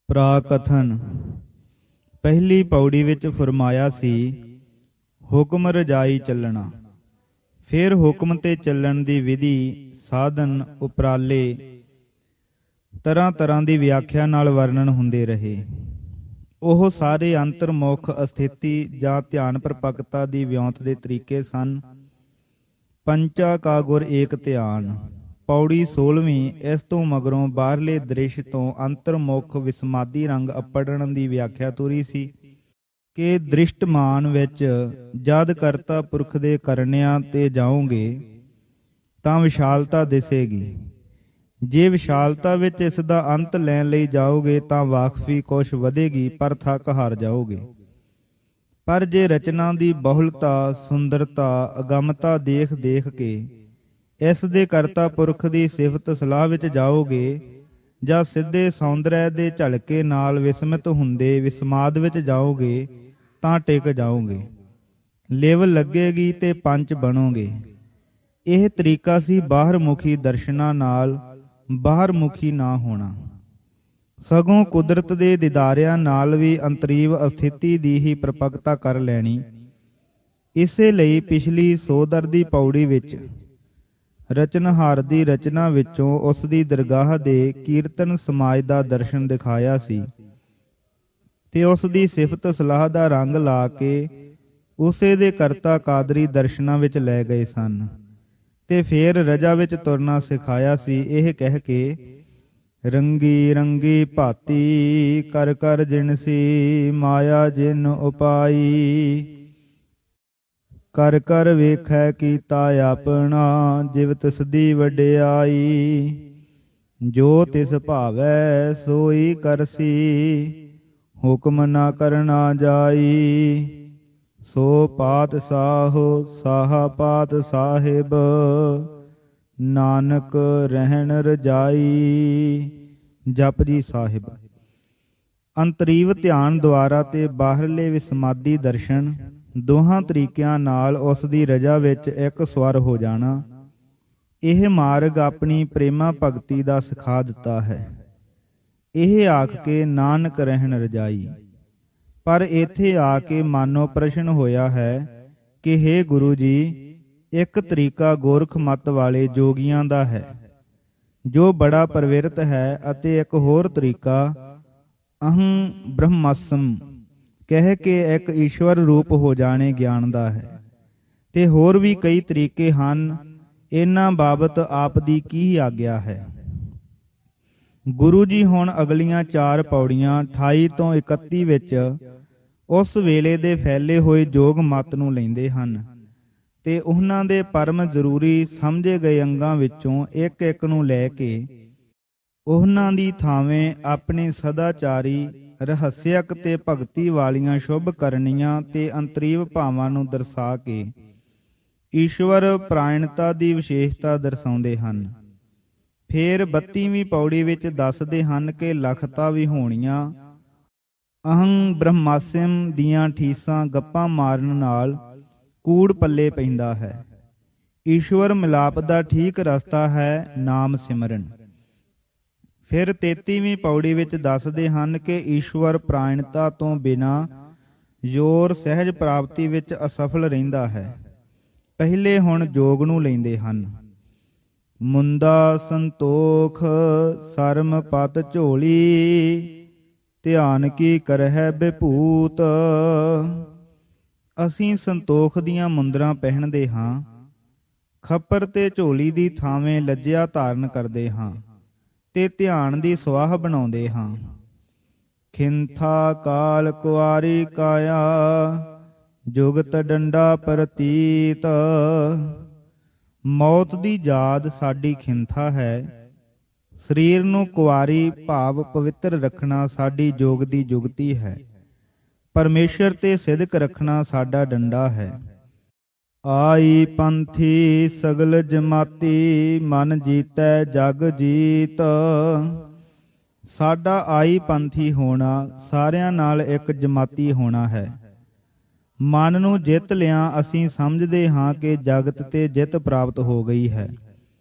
ਪ੍ਰਾਕਥਨ। ਪਹਿਲੀ ਪੌੜੀ ਵਿੱਚ ਫਰਮਾਇਆ ਸੀ ਹੁਕਮ ਰਜਾਈ ਚੱਲਣਾ। ਫਿਰ ਹੁਕਮ ਤੇ ਚੱਲਣ ਦੀ ਵਿਧੀ, ਸਾਧਨ, ਉਪਰਾਲੇ ਤਰ੍ਹਾਂ ਤਰ੍ਹਾਂ ਦੀ ਵਿਆਖਿਆ ਨਾਲ ਵਰਣਨ ਹੁੰਦੇ ਰਹੇ। ਉਹ ਸਾਰੇ ਅੰਤਰਮੁਖ ਅਸਥਿਤੀ ਜਾਂ ਧਿਆਨ ਪ੍ਰਪੱਕਤਾ ਦੀ ਵਿਉਂਤ ਦੇ ਤਰੀਕੇ ਸਨ। ਪੰਚਾ ਕਾ ਗੁਰ ਏਕ ਧਿਆਨ। ਪੌੜੀ 16ਵੀਂ। ਇਸ ਤੋਂ ਮਗਰੋਂ ਬਾਹਰਲੇ ਦ੍ਰਿਸ਼ ਤੋਂ ਅੰਤਰਮੁਖ ਵਿਸਮਾਦੀ ਰੰਗ ਅੱਪੜਨ ਦੀ ਵਿਆਖਿਆ ਤੁਰੀ ਸੀ ਕਿ ਦ੍ਰਿਸ਼ਟਮਾਨ ਵਿੱਚ ਜਦ ਕਰਤਾ ਪੁਰਖ ਦੇ ਕਰਨਿਆਂ ਤੇ ਜਾਓਗੇ ਤਾਂ ਵਿਸ਼ਾਲਤਾ ਦਿਸੇਗੀ। ਜੇ ਵਿਸ਼ਾਲਤਾ ਵਿੱਚ ਇਸ ਦਾ ਅੰਤ ਲੈਣ ਲਈ ਜਾਓਗੇ ਤਾਂ ਵਾਕਫੀ ਕੁਛ ਵਧੇਗੀ, ਪਰ ਥੱਕ ਹਾਰ ਜਾਓਗੇ। ਪਰ ਜੇ ਰਚਨਾ ਦੀ ਬਹੁਲਤਾ, ਸੁੰਦਰਤਾ, ਅਗੰਮਤਾ ਦੇਖ ਦੇਖ ਕੇ ਇਸ ਦੇ ਕਰਤਾ ਪੁਰਖ ਦੀ ਸਿਫਤ ਸਲਾਹ ਵਿੱਚ ਜਾਓਗੇ, ਜਾਂ ਸਿੱਧੇ ਸੌਂਦਰਯ ਦੇ ਝਲਕੇ ਨਾਲ ਵਿਸਮਿਤ ਹੁੰਦੇ ਵਿਸਮਾਦ ਵਿੱਚ ਜਾਓਗੇ ਤਾਂ ਟਿਕ ਜਾਓਗੇ, ਲਿਵ ਲੱਗੇਗੀ ਤੇ ਪੰਚ ਬਣੋਗੇ। ਇਹ ਤਰੀਕਾ ਸੀ ਬਾਹਰ ਮੁਖੀ ਦਰਸ਼ਨਾਂ ਨਾਲ ਬਾਹਰ ਮੁਖੀ ਨਾ ਹੋਣਾ, ਸਗੋਂ ਕੁਦਰਤ ਦੇ ਦਿਦਾਰਿਆਂ ਨਾਲ ਵੀ ਅੰਤਰੀਵ ਅਸਥਿਤੀ ਦੀ ਹੀ ਪ੍ਰਪੱਕਤਾ ਕਰ ਲੈਣੀ। ਇਸੇ ਲਈ ਪਿਛਲੀ ਸੋਦਰ ਦੀ ਪੌੜੀ ਵਿੱਚ ਰਚਨਹਾਰ ਦੀ ਰਚਨਾ ਵਿੱਚੋਂ ਉਸ ਦੀ ਦਰਗਾਹ ਦੇ ਕੀਰਤਨ ਸਮਾਜ ਦਾ ਦਰਸ਼ਨ ਦਿਖਾਇਆ ਸੀ ਤੇ ਉਸ ਦੀ ਸਿਫਤ ਸਲਾਹ ਦਾ ਰੰਗ ਲਾ ਕੇ ਉਸੇ ਦੇ ਕਰਤਾ ਕਾਦਰੀ ਦਰਸ਼ਨਾਂ ਵਿੱਚ ਲੈ ਗਏ ਸਨ। ਤੇ ਫੇਰ ਰਜਾ ਵਿੱਚ ਤੁਰਨਾ ਸਿਖਾਇਆ ਸੀ, ਇਹ ਕਹਿ ਕੇ ਰੰਗੀ ਰੰਗੀ ਭਾਤੀ ਕਰ ਕਰ ਜਿਨਸੀ ਮਾਇਆ ਜਿਨ ਉਪਾਈ। ਕਰ ਕਰ ਵੇਖੈ ਕੀਤਾ ਆਪਣਾ ਜਿਵ ਤਿਸ ਦੀ ਵਡਿਆਈ। ਜੋ ਤਿਸ ਭਾਵੈ ਸੋਈ ਕਰਸੀ ਹੁਕਮ ਨਾ ਕਰਨਾ ਜਾਈ। ਸੋ ਪਾਤਸ਼ਾਹ ਸਾਹਾ ਪਾਤ ਸਾਹਿਬ ਨਾਨਕ ਰਹਿਣ ਰਜਾਈ। ਜਪਜੀ ਸਾਹਿਬ। ਅੰਤਰੀਵ ਧਿਆਨ ਦੁਆਰਾ ਤੇ ਬਾਹਰਲੇ ਵਿਸਮਾਦੀ ਦਰਸ਼ਨ ਦੋਹਾਂ ਤਰੀਕਿਆਂ ਨਾਲ ਉਸ ਦੀ ਰਜਾ ਵਿੱਚ ਇੱਕ ਸਵਰ ਹੋ ਜਾਣਾ, ਇਹ ਮਾਰਗ ਆਪਣੀ ਪ੍ਰੇਮਾ ਭਗਤੀ ਦਾ ਸਿਖਾ ਦਿੱਤਾ ਹੈ। ਇਹ ਆਖ ਕੇ ਨਾਨਕ ਰਹਿਣ ਰਜਾਈ। ਪਰ ਇੱਥੇ ਆ ਕੇ ਮਾਨੋ ਪ੍ਰਸ਼ਨ ਹੋਇਆ ਹੈ ਕਿ ਹੇ ਗੁਰੂ ਜੀ, ਇੱਕ ਤਰੀਕਾ ਗੋਰਖ ਮਤ ਵਾਲੇ ਜੋਗੀਆਂ ਦਾ ਹੈ ਜੋ ਬੜਾ ਪ੍ਰਵਿਰਤ ਹੈ, ਅਤੇ ਇੱਕ ਹੋਰ ਤਰੀਕਾ ਅਹੰ ਬ੍ਰਹਮਾਸਮ ਕਹਿ ਕੇ ਇੱਕ ਈਸ਼ਵਰ ਰੂਪ ਹੋ ਜਾਣੇ ਗਿਆਨ ਦਾ ਹੈ। ਤੇ ਹੋਰ ਵੀ ਕਈ ਤਰੀਕੇ ਹਨ। ਇਹਨਾਂ ਬਾਬਤ ਆਪ ਦੀ ਕੀ ਆਗਿਆ ਹੈ? ਗੁਰੂ ਜੀ ਹੁਣ ਅਗਲੀਆਂ 4 ਪੌੜੀਆਂ 28 ਤੋਂ 31 ਵਿੱਚ ਉਸ ਵੇਲੇ ਦੇ ਫੈਲੇ ਹੋਏ ਜੋਗ ਮਤ ਨੂੰ ਲੈਂਦੇ ਹਨ ਤੇ ਉਹਨਾਂ ਦੇ ਪਰਮ ਜ਼ਰੂਰੀ ਸਮਝੇ ਗਏ ਅੰਗਾਂ ਵਿੱਚੋਂ ਇੱਕ ਇੱਕ ਨੂੰ ਲੈ ਕੇ ਉਹਨਾਂ ਦੀ ਥਾਵੇਂ ਆਪਣੇ ਸਦਾਚਾਰੀ, ਰਹੱਸਿਅਕ ਤੇ ਭਗਤੀ ਵਾਲੀਆਂ ਸ਼ੁਭ ਕਰਨੀਆਂ ਤੇ ਅੰਤਰੀਵ ਭਾਵਾਂ ਨੂੰ ਦਰਸਾ ਕੇ ਈਸ਼ਵਰ ਪ੍ਰਾਇਣਤਾ ਦੀ ਵਿਸ਼ੇਸ਼ਤਾ ਦਰਸਾਉਂਦੇ ਹਨ। ਫੇਰ 32ਵੀਂ ਪੌੜੀ ਵਿੱਚ ਦੱਸਦੇ ਹਨ ਕਿ ਲਖਤਾ ਵਿਹੋਣੀਆਂ ਅਹੰ ਬ੍ਰਹਮਾਸਿਮ ਦੀਆਂ ਠੀਸਾਂ ਗੱਪਾਂ ਮਾਰਨ ਨਾਲ ਕੂੜ ਪੱਲੇ ਪੈਂਦਾ ਹੈ। ਈਸ਼ਵਰ ਮਿਲਾਪ ਦਾ ਠੀਕ ਰਸਤਾ ਹੈ ਨਾਮ ਸਿਮਰਨ। ਫਿਰ 33ਵੀਂ ਪੌੜੀ ਵਿੱਚ ਦੱਸਦੇ ਹਨ ਕਿ ਈਸ਼ਵਰ ਪ੍ਰਾਇਣਤਾ ਤੋਂ ਬਿਨਾਂ ਜ਼ੋਰ ਸਹਿਜ ਪ੍ਰਾਪਤੀ ਵਿੱਚ ਅਸਫਲ ਰਹਿੰਦਾ ਹੈ। ਪਹਿਲੇ ਹੁਣ ਜੋਗ ਨੂੰ ਲੈਂਦੇ ਹਨ। ਮੁੰਦਾ ਸੰਤੋਖ ਸਰਮ ਪਤ ਝੋਲੀ ਧਿਆਨ ਕੀ ਕਰਹਿ ਬਿਭੂਤ। ਅਸੀਂ ਸੰਤੋਖ ਦੀਆਂ ਮੁੰਦਰਾਂ ਪਹਿਨਦੇ ਹਾਂ, ਖੱਪਰ ਤੇ ਝੋਲੀ ਦੀ ਥਾਵੇਂ ਲੱਜਿਆ ਧਾਰਨ ਕਰਦੇ ਹਾਂ ਤੇ ਧਿਆਨ ਦੀ ਸਵਾਹ ਬਣਾਉਂਦੇ ਹਾਂ। ਖਿੰਥਾ ਕਾਲ ਕੁਆਰੀ ਕਾਇਆ ਜੁਗਤ ਡੰਡਾ ਪ੍ਰਤੀਤ। ਮੌਤ ਦੀ ਯਾਦ ਸਾਡੀ ਖਿੰਥਾ ਹੈ। ਸਰੀਰ ਨੂੰ ਕੁਆਰੀ ਭਾਵ ਪਵਿੱਤਰ ਰੱਖਣਾ ਸਾਡੀ ਜੋਗ ਦੀ ਜੁਗਤੀ ਹੈ। ਪਰਮੇਸ਼ਰ ਤੇ ਸਿਦਕ ਰੱਖਣਾ ਸਾਡਾ ਡੰਡਾ ਹੈ। ਆਈ ਪੰਥੀ ਸਗਲ ਜਮਾਤੀ ਮਨ ਜੀਤੈ ਜਗ ਜੀਤ। ਸਾਡਾ ਆਈ ਪੰਥੀ ਹੋਣਾ ਸਾਰਿਆਂ ਨਾਲ ਇੱਕ ਜਮਾਤੀ ਹੋਣਾ ਹੈ। ਮਨ ਨੂੰ ਜਿੱਤ ਲਿਆ ਅਸੀਂ ਸਮਝਦੇ ਹਾਂ ਕਿ ਜਗਤ ਤੇ ਜਿੱਤ ਪ੍ਰਾਪਤ ਹੋ ਗਈ ਹੈ।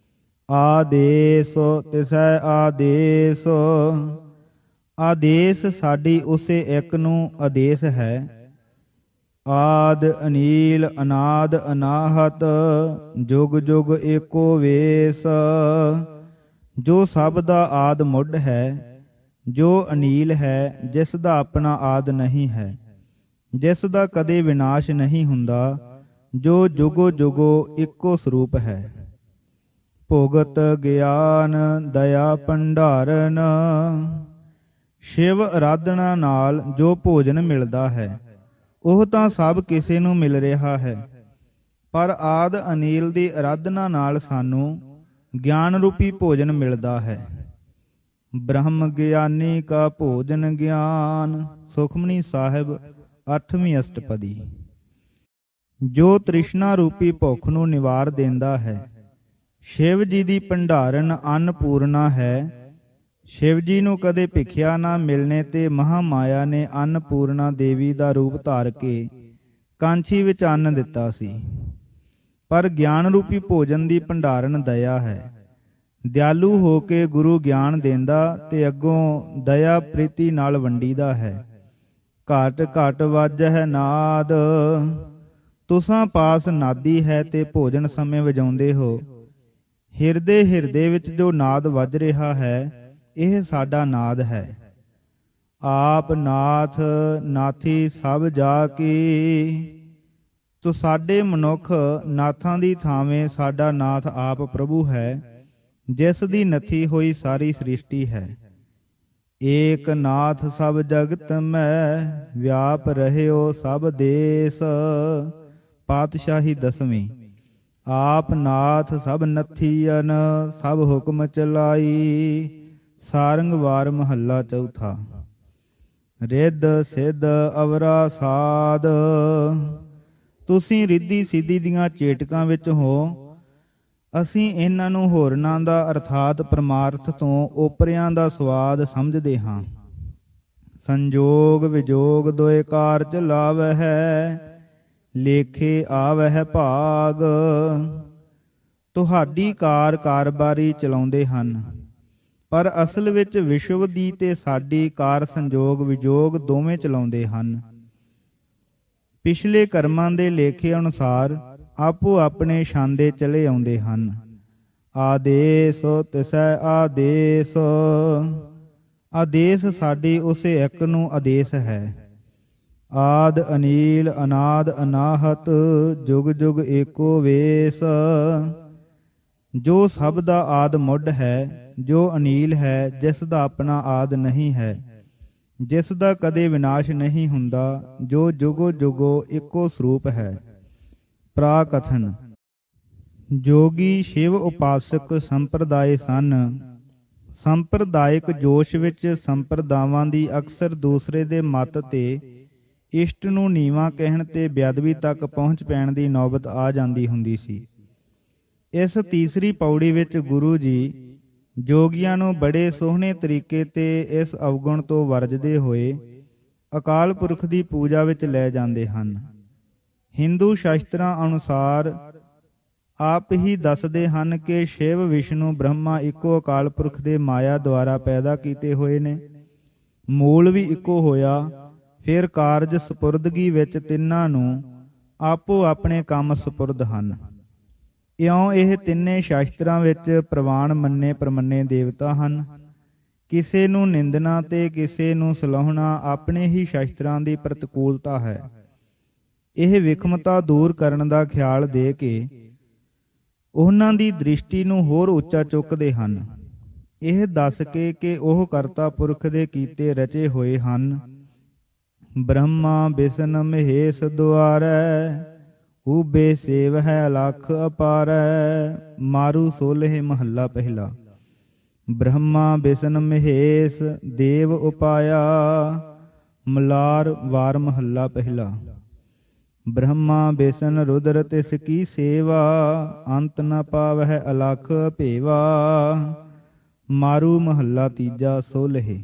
ਆਦੇਸ ਤਿਸੈ ਆਦੇਸ ਆਦੇਸ ਸਾਡੀ ਉਸੇ ਇੱਕ ਨੂੰ ਆਦੇਸ ਹੈ। ਆਦ ਅਨੀਲ ਅਨਾਦ ਅਨਾਹਤ ਜੁਗ ਜੁਗ ਏਕੋ ਵੇਸ। ਜੋ ਸਭ ਦਾ ਆਦ ਮੁੱਢ ਹੈ, ਜੋ ਅਨੀਲ ਹੈ, ਜਿਸ ਦਾ ਆਪਣਾ ਆਦ ਨਹੀਂ ਹੈ, ਜਿਸ ਦਾ ਕਦੇ ਵਿਨਾਸ਼ ਨਹੀਂ ਹੁੰਦਾ, ਜੋ ਜੁਗੋ ਜੁਗੋ ਇੱਕੋ ਸਰੂਪ ਹੈ। ਭੁਗਤ ਗਿਆਨ ਦਇਆ ਭੰਡਾਰਨ। ਸ਼ਿਵ ਅਰਾਧਨਾ ਨਾਲ ਜੋ ਭੋਜਨ ਮਿਲਦਾ ਹੈ, ਉਹ ਤਾਂ ਸਭ ਕਿਸੇ ਨੂੰ ਮਿਲ ਰਿਹਾ ਹੈ, ਪਰ ਆਦ ਅਨੀਲ ਦੀ ਅਰਾਧਨਾ ਨਾਲ ਸਾਨੂੰ ਗਿਆਨ ਰੂਪੀ ਭੋਜਨ ਮਿਲਦਾ ਹੈ। ਬ੍ਰਹਮ ਗਿਆਨੀ ਕਾ ਭੋਜਨ ਗਿਆਨ। ਸੁਖਮਨੀ ਸਾਹਿਬ 8ਵੀਂ ਅਸ਼ਟਪਦੀ। ਜੋ ਤ੍ਰਿਸ਼ਨਾ ਰੂਪੀ ਭੁੱਖ ਨੂੰ ਨਿਵਾਰ ਦਿੰਦਾ ਹੈ। ਸ਼ਿਵ ਜੀ ਦੀ ਭੰਡਾਰਨ ਅੰਨਪੂਰਨਾ ਹੈ। ਸ਼ਿਵ ਜੀ ਨੂੰ ਕਦੇ ਭਿਖਿਆ ਨਾ ਮਿਲਣੇ ਤੇ ਮਹਾਮਾਇਆ ਨੇ ਅੰਨਪੂਰਨਾ ਦੇਵੀ ਦਾ ਰੂਪ ਧਾਰ ਕੇ ਕਾਂਛੀ ਵਿੱਚ ਅੰਨ ਦਿੱਤਾ ਸੀ। ਪਰ ਗਿਆਨ ਰੂਪੀ ਭੋਜਨ ਦੀ ਭੰਡਾਰਨ ਦਇਆ ਹੈ। ਦਿਆਲੂ ਹੋ ਕੇ ਗੁਰੂ ਗਿਆਨ ਦਿੰਦਾ ਤੇ ਅੱਗੋਂ ਦਇਆ ਪ੍ਰੀਤੀ ਨਾਲ ਵੰਡੀਦਾ ਹੈ। ਘਟ ਘਟ ਵਾਜਹਿ ਨਾਦ। ਤੁਸਾਂ ਪਾਸ ਨਾਦੀ ਹੈ ਤੇ ਭੋਜਨ ਸਮੇਂ ਵਜਾਉਂਦੇ ਹੋ। ਹਿਰਦੇ ਹਿਰਦੇ ਵਿੱਚ ਜੋ ਨਾਦ ਵੱਜ ਰਿਹਾ ਹੈ, ਇਹ ਸਾਡਾ ਨਾਦ ਹੈ। ਆਪ ਨਾਥ ਨਾਥੀ ਸਭ ਜਾ ਕੀ। ਤੋ ਸਾਡੇ ਮਨੁੱਖ ਨਾਥਾਂ ਦੀ ਥਾਵੇਂ ਸਾਡਾ ਨਾਥ ਆਪ ਪ੍ਰਭੂ ਹੈ, ਜਿਸ ਦੀ ਨਥੀ ਹੋਈ ਸਾਰੀ ਸ੍ਰਿਸ਼ਟੀ ਹੈ। ਏਕ ਨਾਥ ਸਭ ਜਗਤ ਮੈਂ, ਵਿਆਪ ਰਹਿਓ ਸਭ ਦੇਸ। ਪਾਤਸ਼ਾਹੀ 10ਵੀਂ। ਆਪ ਨਾਥ ਸਭ ਨਥੀਅਨ, ਸਭ ਹੁਕਮ ਚਲਾਈ। ਸਾਰੰਗਵਾਰ ਮਹੱਲਾ ਚੌਥਾ। ਰਿੱਧ ਸਿੱਧ ਅਵਰਾ ਸਾਧ। ਤੁਸੀਂ ਰਿੱਧੀ ਸਿੱਧੀ ਦੀਆਂ ਚੇਟਕਾਂ ਵਿੱਚ ਹੋ। ਅਸੀਂ ਇਹਨਾਂ ਨੂੰ ਹੋਰਨਾਂ ਦਾ ਅਰਥਾਤ ਪਰਮਾਰਥ ਤੋਂ ਓਪਰਿਆਂ ਦਾ ਸਵਾਦ ਸਮਝਦੇ ਹਾਂ। ਸੰਜੋਗ ਵਿਜੋਗ ਦੋਏ ਕਾਰਜ ਲਾਵਹਿ, ਲੇਖੇ ਆਵਹਿ ਭਾਗ। ਤੁਹਾਡੀ ਕਾਰਬਾਰੀ ਚਲਾਉਂਦੇ ਹਨ, ਪਰ ਅਸਲ ਵਿੱਚ ਵਿਸ਼ਵ ਦੀ ਤੇ ਸਾਡੀ ਕਾਰ ਸੰਜੋਗ ਵਿਜੋਗ ਦੋਵੇਂ ਚਲਾਉਂਦੇ ਹਨ। ਪਿਛਲੇ ਕਰਮਾਂ ਦੇ ਲੇਖੇ ਅਨੁਸਾਰ ਆਪੋ ਆਪਣੇ ਛਾਂਦੇ ਚਲੇ ਆਉਂਦੇ ਹਨ। ਆਦੇਸ ਤਿਸੈ ਆਦੇਸ। ਆਦੇਸ ਸਾਡੀ ਉਸੇ ਇੱਕ ਨੂੰ ਆਦੇਸ ਹੈ। ਆਦ ਅਨੀਲ ਅਨਾਦ ਅਨਾਹਤ ਜੁਗ ਜੁਗ ਏਕੋ ਵੇਸ। ਜੋ ਸਭ ਦਾ ਆਦ ਮੁੱਢ ਹੈ, ਜੋ ਅਨੀਲ ਹੈ, ਜਿਸ ਦਾ ਆਪਣਾ ਆਦ ਨਹੀਂ ਹੈ, ਜਿਸ ਦਾ ਕਦੇ ਵਿਨਾਸ਼ ਨਹੀਂ ਹੁੰਦਾ, ਜੋ ਜੁਗੋ ਜੁਗੋ ਇੱਕੋ ਸਰੂਪ ਹੈ। ਪ੍ਰਾਕਥਨ। ਜੋਗੀ ਸ਼ਿਵ ਉਪਾਸਕ ਸੰਪਰਦਾਇ ਸਨ। ਸੰਪਰਦਾਇਕ ਜੋਸ਼ ਵਿੱਚ ਸੰਪਰਦਾਵਾਂ ਦੀ ਅਕਸਰ ਦੂਸਰੇ ਦੇ ਮਤ ਤੇ ਇਸ਼ਟ ਨੂੰ ਨੀਵਾਂ ਕਹਿਣ ਤੇ ਬੇਅਦਬੀ ਤੱਕ ਪਹੁੰਚ ਪੈਣ ਦੀ ਨੌਬਤ ਆ ਜਾਂਦੀ ਹੁੰਦੀ ਸੀ। ਇਸ ਤੀਸਰੀ ਪੌੜੀ ਵਿੱਚ ਗੁਰੂ ਜੀ ਜੋਗੀਆਂ ਨੂੰ ਬੜੇ ਸੋਹਣੇ ਤਰੀਕੇ ਤੇ ਇਸ ਅਵਗੁਣ ਤੋਂ ਵਰਜਦੇ ਹੋਏ ਅਕਾਲ ਪੁਰਖ ਦੀ ਪੂਜਾ ਵਿੱਚ ਲੈ ਜਾਂਦੇ ਹਨ। ਹਿੰਦੂ ਸ਼ਾਸਤਰਾਂ ਅਨੁਸਾਰ ਆਪ ਹੀ ਦੱਸਦੇ ਹਨ ਕਿ ਸ਼ਿਵ ਵਿਸ਼ਨੂੰ ਬ੍ਰਹਮਾ ਇੱਕੋ ਅਕਾਲ ਪੁਰਖ ਦੇ ਮਾਇਆ ਦੁਆਰਾ ਪੈਦਾ ਕੀਤੇ ਹੋਏ ਨੇ। ਮੂਲ ਵੀ ਇੱਕੋ ਹੋਇਆ। ਫਿਰ ਕਾਰਜ ਸਪੁਰਦਗੀ ਵਿੱਚ ਤਿੰਨਾਂ ਨੂੰ ਆਪੋ ਆਪਣੇ ਕੰਮ ਸਪੁਰਦ ਹਨ। ਇਉਂ ਇਹ ਤਿੰਨੇ ਸ਼ਾਸਤਰਾਂ ਵਿੱਚ ਪ੍ਰਵਾਨ ਮੰਨੇ ਪ੍ਰਮੰਨੇ ਦੇਵਤਾ ਹਨ। ਕਿਸੇ ਨੂੰ ਨਿੰਦਣਾ ਤੇ ਕਿਸੇ ਨੂੰ ਸਲਾਹੁਣਾ ਆਪਣੇ ਹੀ ਸ਼ਾਸਤਰਾਂ ਦੀ ਪ੍ਰਤਿਕੂਲਤਾ ਹੈ। ਇਹ ਵਿਖਮਤਾ ਦੂਰ ਕਰਨ ਦਾ ਖਿਆਲ ਦੇ ਕੇ ਉਹਨਾਂ ਦੀ ਦ੍ਰਿਸ਼ਟੀ ਨੂੰ ਹੋਰ ਉੱਚਾ ਚੁੱਕਦੇ ਹਨ, ਇਹ ਦੱਸ ਕੇ ਕਿ ਉਹ ਕਰਤਾ ਪੁਰਖ ਦੇ ਕੀਤੇ ਰਚੇ ਹੋਏ ਹਨ। ਬ੍ਰਹਮਾ ਬਿਸ਼ਨ ਮਹੇਸ਼ ਦੁਆਰੈ, ਊਬੇ ਸੇਵ ਹੈ ਅਲਖ ਅਪਾਰੈ। ਮਾਰੂ 16 ਮਹੱਲਾ ਪਹਿਲਾ। ਬ੍ਰਹਮਾ ਬਿਸ਼ਨ ਮਹੇਸ਼ ਦੇਵ ਉਪਾਇਆ। ਮਲਾਰ ਵਾਰ ਮਹੱਲਾ ਪਹਿਲਾ। ਬ੍ਰਹਮਾ ਬਿਸ਼ਨ ਰੁਦਰ ਤਿਸ ਕੀ ਸੇਵਾ, ਅੰਤ ਨ ਪਾਵਹਿ ਅਲਖ ਭੇਵਾ। ਮਾਰੂ ਮਹੱਲਾ ਤੀਜਾ 16।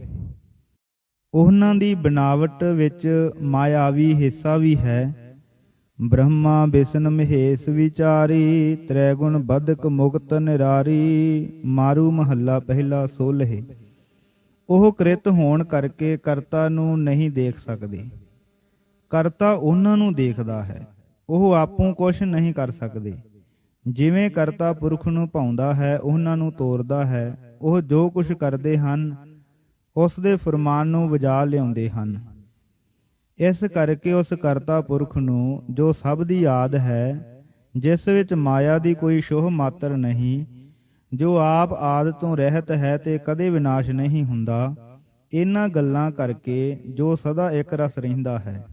ਉਹਨਾਂ ਦੀ ਬਨਾਵਟ ਵਿੱਚ ਮਾਇਆਵੀ ਹਿੱਸਾ ਵੀ ਹੈ। ਬ੍ਰਹਮਾ ਬਿਸ਼ਨ ਮਹੇਸ਼ ਵਿਚਾਰੀ, ਤ੍ਰੈਗੁਣ ਬਦਕ ਮੁਕਤ ਨਿਰਾਰੀ। ਮਾਰੂ ਮਹੱਲਾ ਪਹਿਲਾ 16। ਉਹ ਕ੍ਰਿਤ ਹੋਣ ਕਰਕੇ ਕਰਤਾ ਨੂੰ ਨਹੀਂ ਦੇਖ ਸਕਦੇ। ਕਰਤਾ ਉਹਨਾਂ ਨੂੰ ਦੇਖਦਾ ਹੈ, ਉਹ ਆਪੋਂ ਕੁਛ ਨਹੀਂ ਕਰ ਸਕਦੇ। ਜਿਵੇਂ ਕਰਤਾ ਪੁਰਖ ਨੂੰ ਭਾਉਂਦਾ ਹੈ, ਉਹਨਾਂ ਨੂੰ ਤੋਰਦਾ ਹੈ, ਉਹ ਜੋ ਕੁਛ ਕਰਦੇ ਹਨ ਉਸ ਦੇ ਫਰਮਾਨ ਨੂੰ ਵਜਾ ਲਿਆਉਂਦੇ ਹਨ। ਇਸ ਕਰਕੇ ਉਸ ਕਰਤਾ ਪੁਰਖ ਨੂੰ, ਜੋ ਸਭ ਦੀ ਆਦ ਹੈ, ਜਿਸ ਵਿੱਚ ਮਾਇਆ ਦੀ ਕੋਈ ਸ਼ੋਹ ਮਾਤਰ ਨਹੀਂ, ਜੋ ਆਪ ਆਦ ਤੋਂ ਰਹਿਤ ਹੈ ਤੇ ਕਦੇ ਵਿਨਾਸ਼ ਨਹੀਂ ਹੁੰਦਾ, ਇਹਨਾਂ ਗੱਲਾਂ ਕਰਕੇ ਜੋ ਸਦਾ ਇੱਕ ਰਸ ਰਹਿੰਦਾ ਹੈ,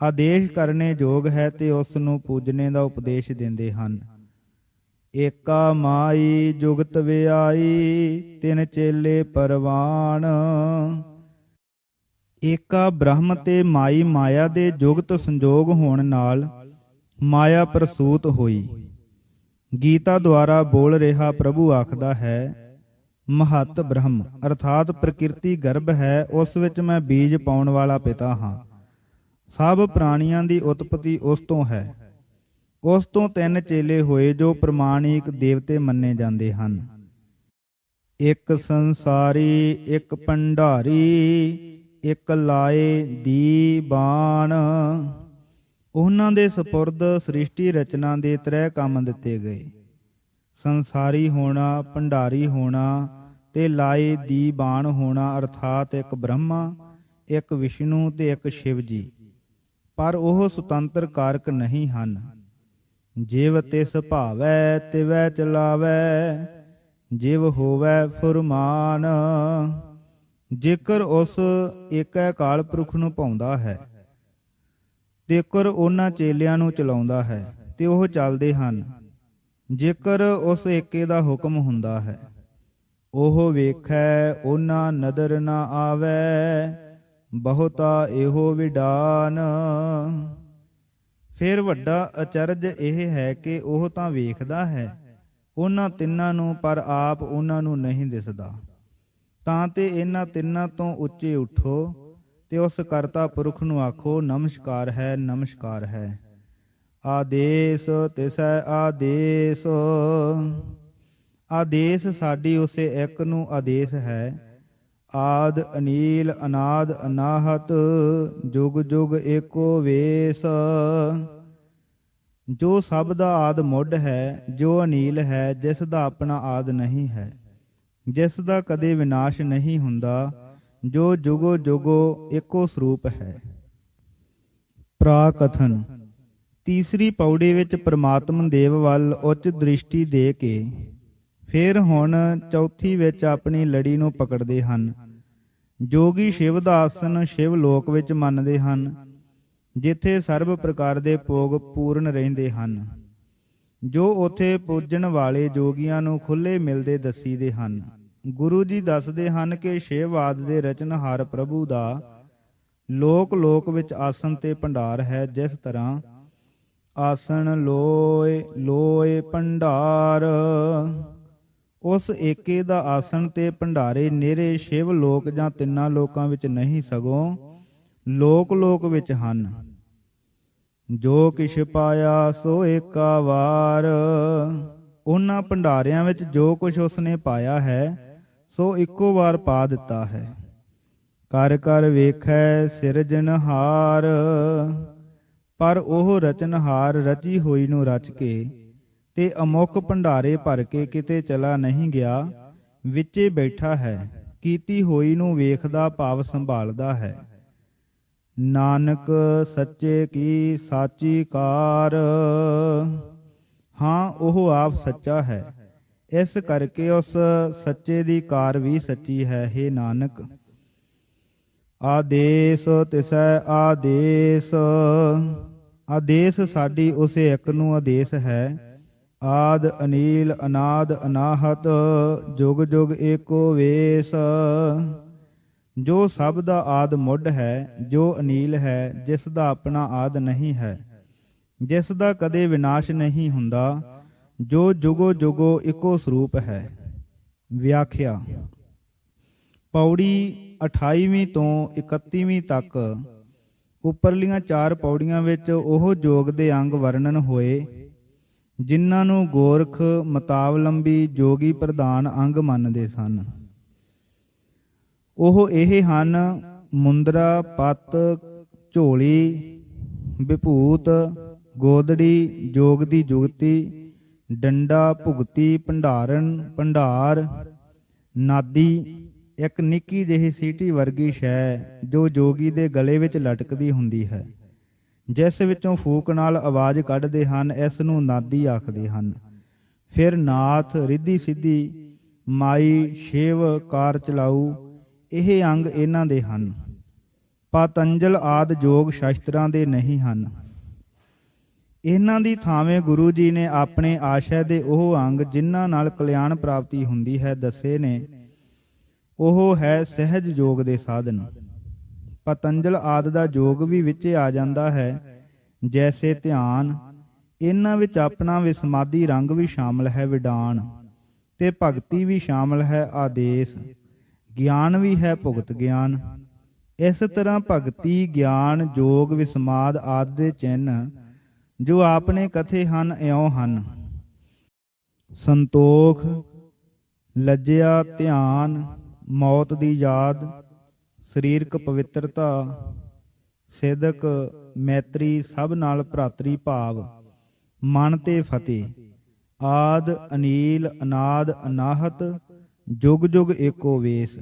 ਆਦੇਸ਼ ਕਰਨੇ ਯੋਗ ਹੈ ਤੇ ਉਸ ਨੂੰ ਪੂਜਨੇ ਦਾ ਉਪਦੇਸ਼ ਦਿੰਦੇ ਹਨ। ਏਕਾ ਮਾਈ ਜੁਗਤ ਵਿਆਈ, ਤਿਨ ਚੇਲੇ ਪਰਵਾਨ। ਏਕਾ ਬ੍ਰਹਮ ਤੇ ਮਾਈ ਮਾਇਆ ਦੇ ਜੁਗਤ ਸੰਜੋਗ ਹੋਣ ਨਾਲ ਮਾਇਆ ਪ੍ਰਸੂਤ ਹੋਈ। ਗੀਤਾ ਦੁਆਰਾ ਬੋਲ ਰਿਹਾ ਪ੍ਰਭੂ ਆਖਦਾ ਹੈ, ਮਹਤ ਬ੍ਰਹਮ ਅਰਥਾਤ ਪ੍ਰਕਿਰਤੀ ਗਰਭ ਹੈ, ਉਸ ਵਿੱਚ ਮੈਂ ਬੀਜ ਪਾਉਣ ਵਾਲਾ ਪਿਤਾ ਹਾਂ। ਸਭ ਪ੍ਰਾਣੀਆਂ ਦੀ ਉਤਪਤੀ ਉਸ ਤੋਂ ਹੈ। ਉਸ ਤੋਂ ਤਿੰਨ ਚੇਲੇ ਹੋਏ ਜੋ ਪ੍ਰਮਾਣਿਕ ਦੇਵਤੇ ਮੰਨੇ ਜਾਂਦੇ ਹਨ। ਇੱਕ ਸੰਸਾਰੀ, ਇੱਕ ਭੰਡਾਰੀ, ਇੱਕ ਲਾਏ ਦੀਵਾਨ। ਉਹਨਾਂ ਦੇ ਸਪੁਰਦ ਸ੍ਰਿਸ਼ਟੀ ਰਚਨਾ ਦੇ ਤ੍ਰੈ ਕੰਮ ਦਿੱਤੇ ਗਏ। ਸੰਸਾਰੀ ਹੋਣਾ, ਭੰਡਾਰੀ ਹੋਣਾ ਤੇ ਲਾਏ ਦੀਵਾਨ ਹੋਣਾ, ਅਰਥਾਤ ਇੱਕ ਬ੍ਰਹਮਾ, ਇੱਕ ਵਿਸ਼ਨੂੰ ਤੇ ਇੱਕ ਸ਼ਿਵ ਜੀ। ਪਰ ਉਹ ਸੁਤੰਤਰ ਕਾਰਕ ਨਹੀਂ ਹਨ। ਜਿਵ ਤਿਸ ਭਾਵੈ ਤਿਵੈ ਚਲਾਵੈ, ਜਿਵ ਹੋਵੈ ਫੁਰਮਾਨ। ਜੇਕਰ ਉਸ ਏਕੈ ਕਾਲ ਪੁਰਖ ਨੂੰ ਭਾਉਂਦਾ ਹੈ, ਜੇਕਰ ਉਹਨਾਂ ਚੇਲਿਆਂ ਨੂੰ ਚਲਾਉਂਦਾ ਹੈ ਤੇ ਉਹ ਚੱਲਦੇ ਹਨ। ਜੇਕਰ ਉਸ ਏਕੇ ਦਾ ਹੁਕਮ ਹੁੰਦਾ ਹੈ, ਉਹ ਵੇਖੈ ਉਹਨਾਂ ਨਦਰ ਨਾ ਆਵੈ, ਬਹੁਤਾ ਇਹੋ ਵਿਡਾਨ। ਫਿਰ ਵੱਡਾ ਅਚਰਜ ਇਹ ਹੈ ਕਿ ਉਹ ਤਾਂ ਵੇਖਦਾ ਹੈ ਉਹਨਾਂ ਤਿੰਨਾਂ ਨੂੰ, ਪਰ ਆਪ ਉਹਨਾਂ ਨੂੰ ਨਹੀਂ ਦਿਸਦਾ। ਤਾਂ ਤੇ ਇਹਨਾਂ ਤਿੰਨਾਂ ਤੋਂ ਉੱਚੇ ਉੱਠੋ ਤੇ ਉਸ ਕਰਤਾ ਪੁਰਖ ਨੂੰ ਆਖੋ, ਨਮਸਕਾਰ ਹੈ, ਨਮਸਕਾਰ ਹੈ। ਆਦੇਸ ਤਿਸੈ ਆਦੇਸ। ਆਦੇਸ ਸਾਡੀ ਉਸੇ ਇੱਕ ਨੂੰ ਆਦੇਸ਼ ਹੈ। ਆਦ ਅਨੀਲ ਅਨਾਦ ਅਨਾਹਤ, ਜੁਗ ਜੁਗ ਏਕੋ ਵੇਸ। ਜੋ ਸਭ ਦਾ ਆਦ ਮੁੱਢ ਹੈ, ਜੋ ਅਨੀਲ ਹੈ, ਜਿਸ ਦਾ ਆਪਣਾ ਆਦ ਨਹੀਂ ਹੈ, ਜਿਸ ਦਾ ਕਦੇ ਵਿਨਾਸ਼ ਨਹੀਂ ਹੁੰਦਾ, ਜੋ ਜੁਗੋ ਜੁਗੋ ਇੱਕੋ ਸਰੂਪ ਹੈ। ਪ੍ਰਾਕਥਨ। ਤੀਸਰੀ ਪੌੜੀ ਵਿੱਚ ਪ੍ਰਮਾਤਮ ਦੇਵ ਵੱਲ ਉੱਚ ਦ੍ਰਿਸ਼ਟੀ ਦੇ ਕੇ ਫਿਰ ਹੁਣ ਚੌਥੀ ਵਿੱਚ ਆਪਣੀ ਲੜੀ ਨੂੰ ਪਕੜਦੇ ਹਨ। ਜੋਗੀ ਸ਼ਿਵ ਦਾ ਆਸਣ ਸ਼ਿਵ ਲੋਕ ਵਿੱਚ ਮੰਨਦੇ ਹਨ, ਜਿੱਥੇ ਸਰਬ ਪ੍ਰਕਾਰ ਦੇ ਭੋਗ ਪੂਰਨ ਰਹਿੰਦੇ ਹਨ, ਜੋ ਉੱਥੇ ਪੂਜਣ ਵਾਲੇ ਜੋਗੀਆਂ ਨੂੰ ਖੁੱਲੇ ਮਿਲਦੇ ਦੱਸੀਦੇ ਹਨ। ਗੁਰੂ ਜੀ ਦੱਸਦੇ ਹਨ ਕਿ ਸ਼ਿਵ ਆਦਿ ਦੇ ਰਚਨਹਾਰ ਪ੍ਰਭੂ ਦਾ ਲੋਕ ਲੋਕ ਵਿੱਚ ਆਸਣ ਤੇ ਭੰਡਾਰ ਹੈ। ਜਿਸ ਤਰ੍ਹਾਂ ਆਸਣ ਲੋਏ ਲੋਏ ਭੰਡਾਰ, ਉਸ ਏਕੇ ਦਾ ਆਸਣ ਤੇ ਭੰਡਾਰੇ ਨਿਰੇ ਸ਼ਿਵ ਲੋਕ ਜਾਂ ਤਿੰਨਾਂ ਲੋਕਾਂ ਵਿੱਚ ਨਹੀਂ, ਸਗੋਂ ਲੋਕ ਲੋਕ ਵਿੱਚ ਹਨ। ਜੋ ਕਿਛ ਪਾਇਆ ਸੋ ਏਕਾ ਵਾਰ। ਉਹਨਾਂ ਭੰਡਾਰਿਆਂ ਵਿੱਚ ਜੋ ਕੁਛ ਉਸਨੇ ਪਾਇਆ ਹੈ, ਸੋ ਇੱਕੋ ਵਾਰ ਪਾ ਦਿੱਤਾ ਹੈ। ਕਰ ਕਰ ਵੇਖੈ ਸਿਰਜਨਹਾਰ। ਪਰ ਉਹ ਰਚਨਹਾਰ ਰਚੀ ਹੋਈ ਨੂੰ ਰਚ ਕੇ ਤੇ ਅਮੁੱਖ ਭੰਡਾਰੇ ਭਰ ਕੇ ਕਿਤੇ ਚਲਾ ਨਹੀਂ ਗਿਆ, ਵਿੱਚੇ ਬੈਠਾ ਹੈ। ਕੀਤੀ ਹੋਈ ਨੂੰ ਵੇਖਦਾ ਭਾਵ ਸੰਭਾਲਦਾ ਹੈ। ਨਾਨਕ ਸੱਚੇ ਕੀ ਸਾਚੀ ਕਾਰ। ਹਾਂ, ਉਹ ਆਪ ਸੱਚਾ ਹੈ, ਇਸ ਕਰਕੇ ਉਸ ਸੱਚੇ ਦੀ ਕਾਰ ਵੀ ਸੱਚੀ ਹੈ। ਹੇ ਨਾਨਕ, ਆਦੇਸ ਤਿਸੈ ਆਦੇਸ। ਆਦੇਸ ਸਾਡੀ ਉਸੇ ਇੱਕ ਨੂੰ ਆਦੇਸ਼ ਹੈ। ਆਦ ਅਨੀਲ ਅਨਾਦ ਅਨਾਹਤ, ਜੁਗ ਜੁਗ ਏਕੋ ਵੇਸ। ਜੋ ਸਭ ਦਾ ਆਦ ਮੁੱਢ ਹੈ, ਜੋ ਅਨੀਲ ਹੈ, ਜਿਸ ਦਾ ਆਪਣਾ ਆਦ ਨਹੀਂ ਹੈ, ਜਿਸ ਦਾ ਕਦੇ ਵਿਨਾਸ਼ ਨਹੀਂ ਹੁੰਦਾ, ਜੋ ਜੁਗੋ ਜੁਗੋ ਇੱਕੋ ਸਰੂਪ ਹੈ। ਵਿਆਖਿਆ। ਪੌੜੀ 28ਵੀਂ ਤੋਂ 31ਵੀਂ ਤੱਕ ਉੱਪਰਲੀਆਂ 4 ਪੌੜੀਆਂ ਵਿੱਚ ਉਹ ਜੋਗ ਦੇ ਅੰਗ ਵਰਣਨ ਹੋਏ, ਜਿਨ੍ਹਾਂ ਨੂੰ ਗੋਰਖ ਮਤਾਵਲੰਬੀ ਜੋਗੀ ਪ੍ਰਧਾਨ ਅੰਗ ਮੰਨਦੇ ਸਨ। ਉਹ ਇਹ ਹਨ ਮੁੰਦਰਾ, ਪੱਤ, ਝੋਲੀ, ਵਿਭੂਤ, ਗੋਦੜੀ, ਜੋਗ ਦੀ ਜੁਗਤੀ, ਡੰਡਾ, ਭੁਗਤੀ, ਭੰਡਾਰਨ, ਭੰਡਾਰ, ਨਾਦੀ, ਇੱਕ ਨਿੱਕੀ ਜਿਹੀ ਸੀਟੀ ਵਰਗੀ ਸ਼ੈ ਜੋ ਜੋਗੀ ਦੇ ਗਲੇ ਵਿੱਚ ਲਟਕਦੀ ਹੁੰਦੀ ਹੈ, ਜਿਸ ਵਿੱਚੋਂ ਫੂਕ ਨਾਲ ਆਵਾਜ਼ ਕੱਢਦੇ ਹਨ, ਇਸ ਨੂੰ ਨਾਦੀ ਆਖਦੇ ਹਨ। ਫਿਰ ਨਾਥ, ਰਿੱਧੀ ਸਿੱਧੀ, ਮਾਈ, ਸ਼ਿਵ, ਕਾਰ ਚਲਾਊ, ਇਹ ਅੰਗ ਇਹਨਾਂ ਦੇ ਹਨ। ਪਤੰਜਲ ਆਦਿ ਯੋਗ ਸ਼ਾਸਤਰਾਂ ਦੇ ਨਹੀਂ ਹਨ। ਇਹਨਾਂ ਦੀ ਥਾਵੇਂ ਗੁਰੂ ਜੀ ਨੇ ਆਪਣੇ ਆਸ਼ੈ ਦੇ ਉਹ ਅੰਗ ਜਿਨ੍ਹਾਂ ਨਾਲ ਕਲਿਆਣ ਪ੍ਰਾਪਤੀ ਹੁੰਦੀ ਹੈ ਦੱਸੇ ਨੇ। ਉਹ ਹੈ ਸਹਿਜ ਯੋਗ ਦੇ ਸਾਧਨ। ਪਤੰਜਲ ਆਦਿ ਦਾ ਯੋਗ ਵੀ ਵਿੱਚ ਆ ਜਾਂਦਾ ਹੈ, ਜੈਸੇ ਧਿਆਨ। ਇਹਨਾਂ ਵਿੱਚ ਆਪਣਾ ਵਿਸਮਾਦੀ ਰੰਗ ਵੀ ਸ਼ਾਮਲ ਹੈ, ਵਿਡਾਨ, ਤੇ ਭਗਤੀ ਵੀ ਸ਼ਾਮਲ ਹੈ, ਆਦੇਸ਼। ਗਿਆਨ ਵੀ ਹੈ, ਭੁਗਤ ਗਿਆਨ। ਇਸ ਤਰ੍ਹਾਂ ਭਗਤੀ, ਗਿਆਨ, ਯੋਗ, ਵਿਸਮਾਦ ਆਦਿ ਦੇ ਚਿੰਨ੍ਹ ਜੋ ਆਪਨੇ ਕਥੇ ਹਨ, ਇਉਂ ਹਨ: ਸੰਤੋਖ, ਲੱਜਿਆ, ਧਿਆਨ, ਮੌਤ ਦੀ ਯਾਦ, ਸਰੀਰਕ ਪਵਿੱਤਰਤਾ, ਸਿਦਕ, ਮੈਤਰੀ, ਸਭ ਨਾਲ ਭਰਾਤਰੀ ਭਾਵ, ਮਨ ਤੇ ਫਤਿਹ, ਆਦ, ਅਨੀਲ, ਅਨਾਦ, ਅਨਾਹਤ, ਜੁਗ ਜੁਗ ਏਕੋ ਵੇਸ,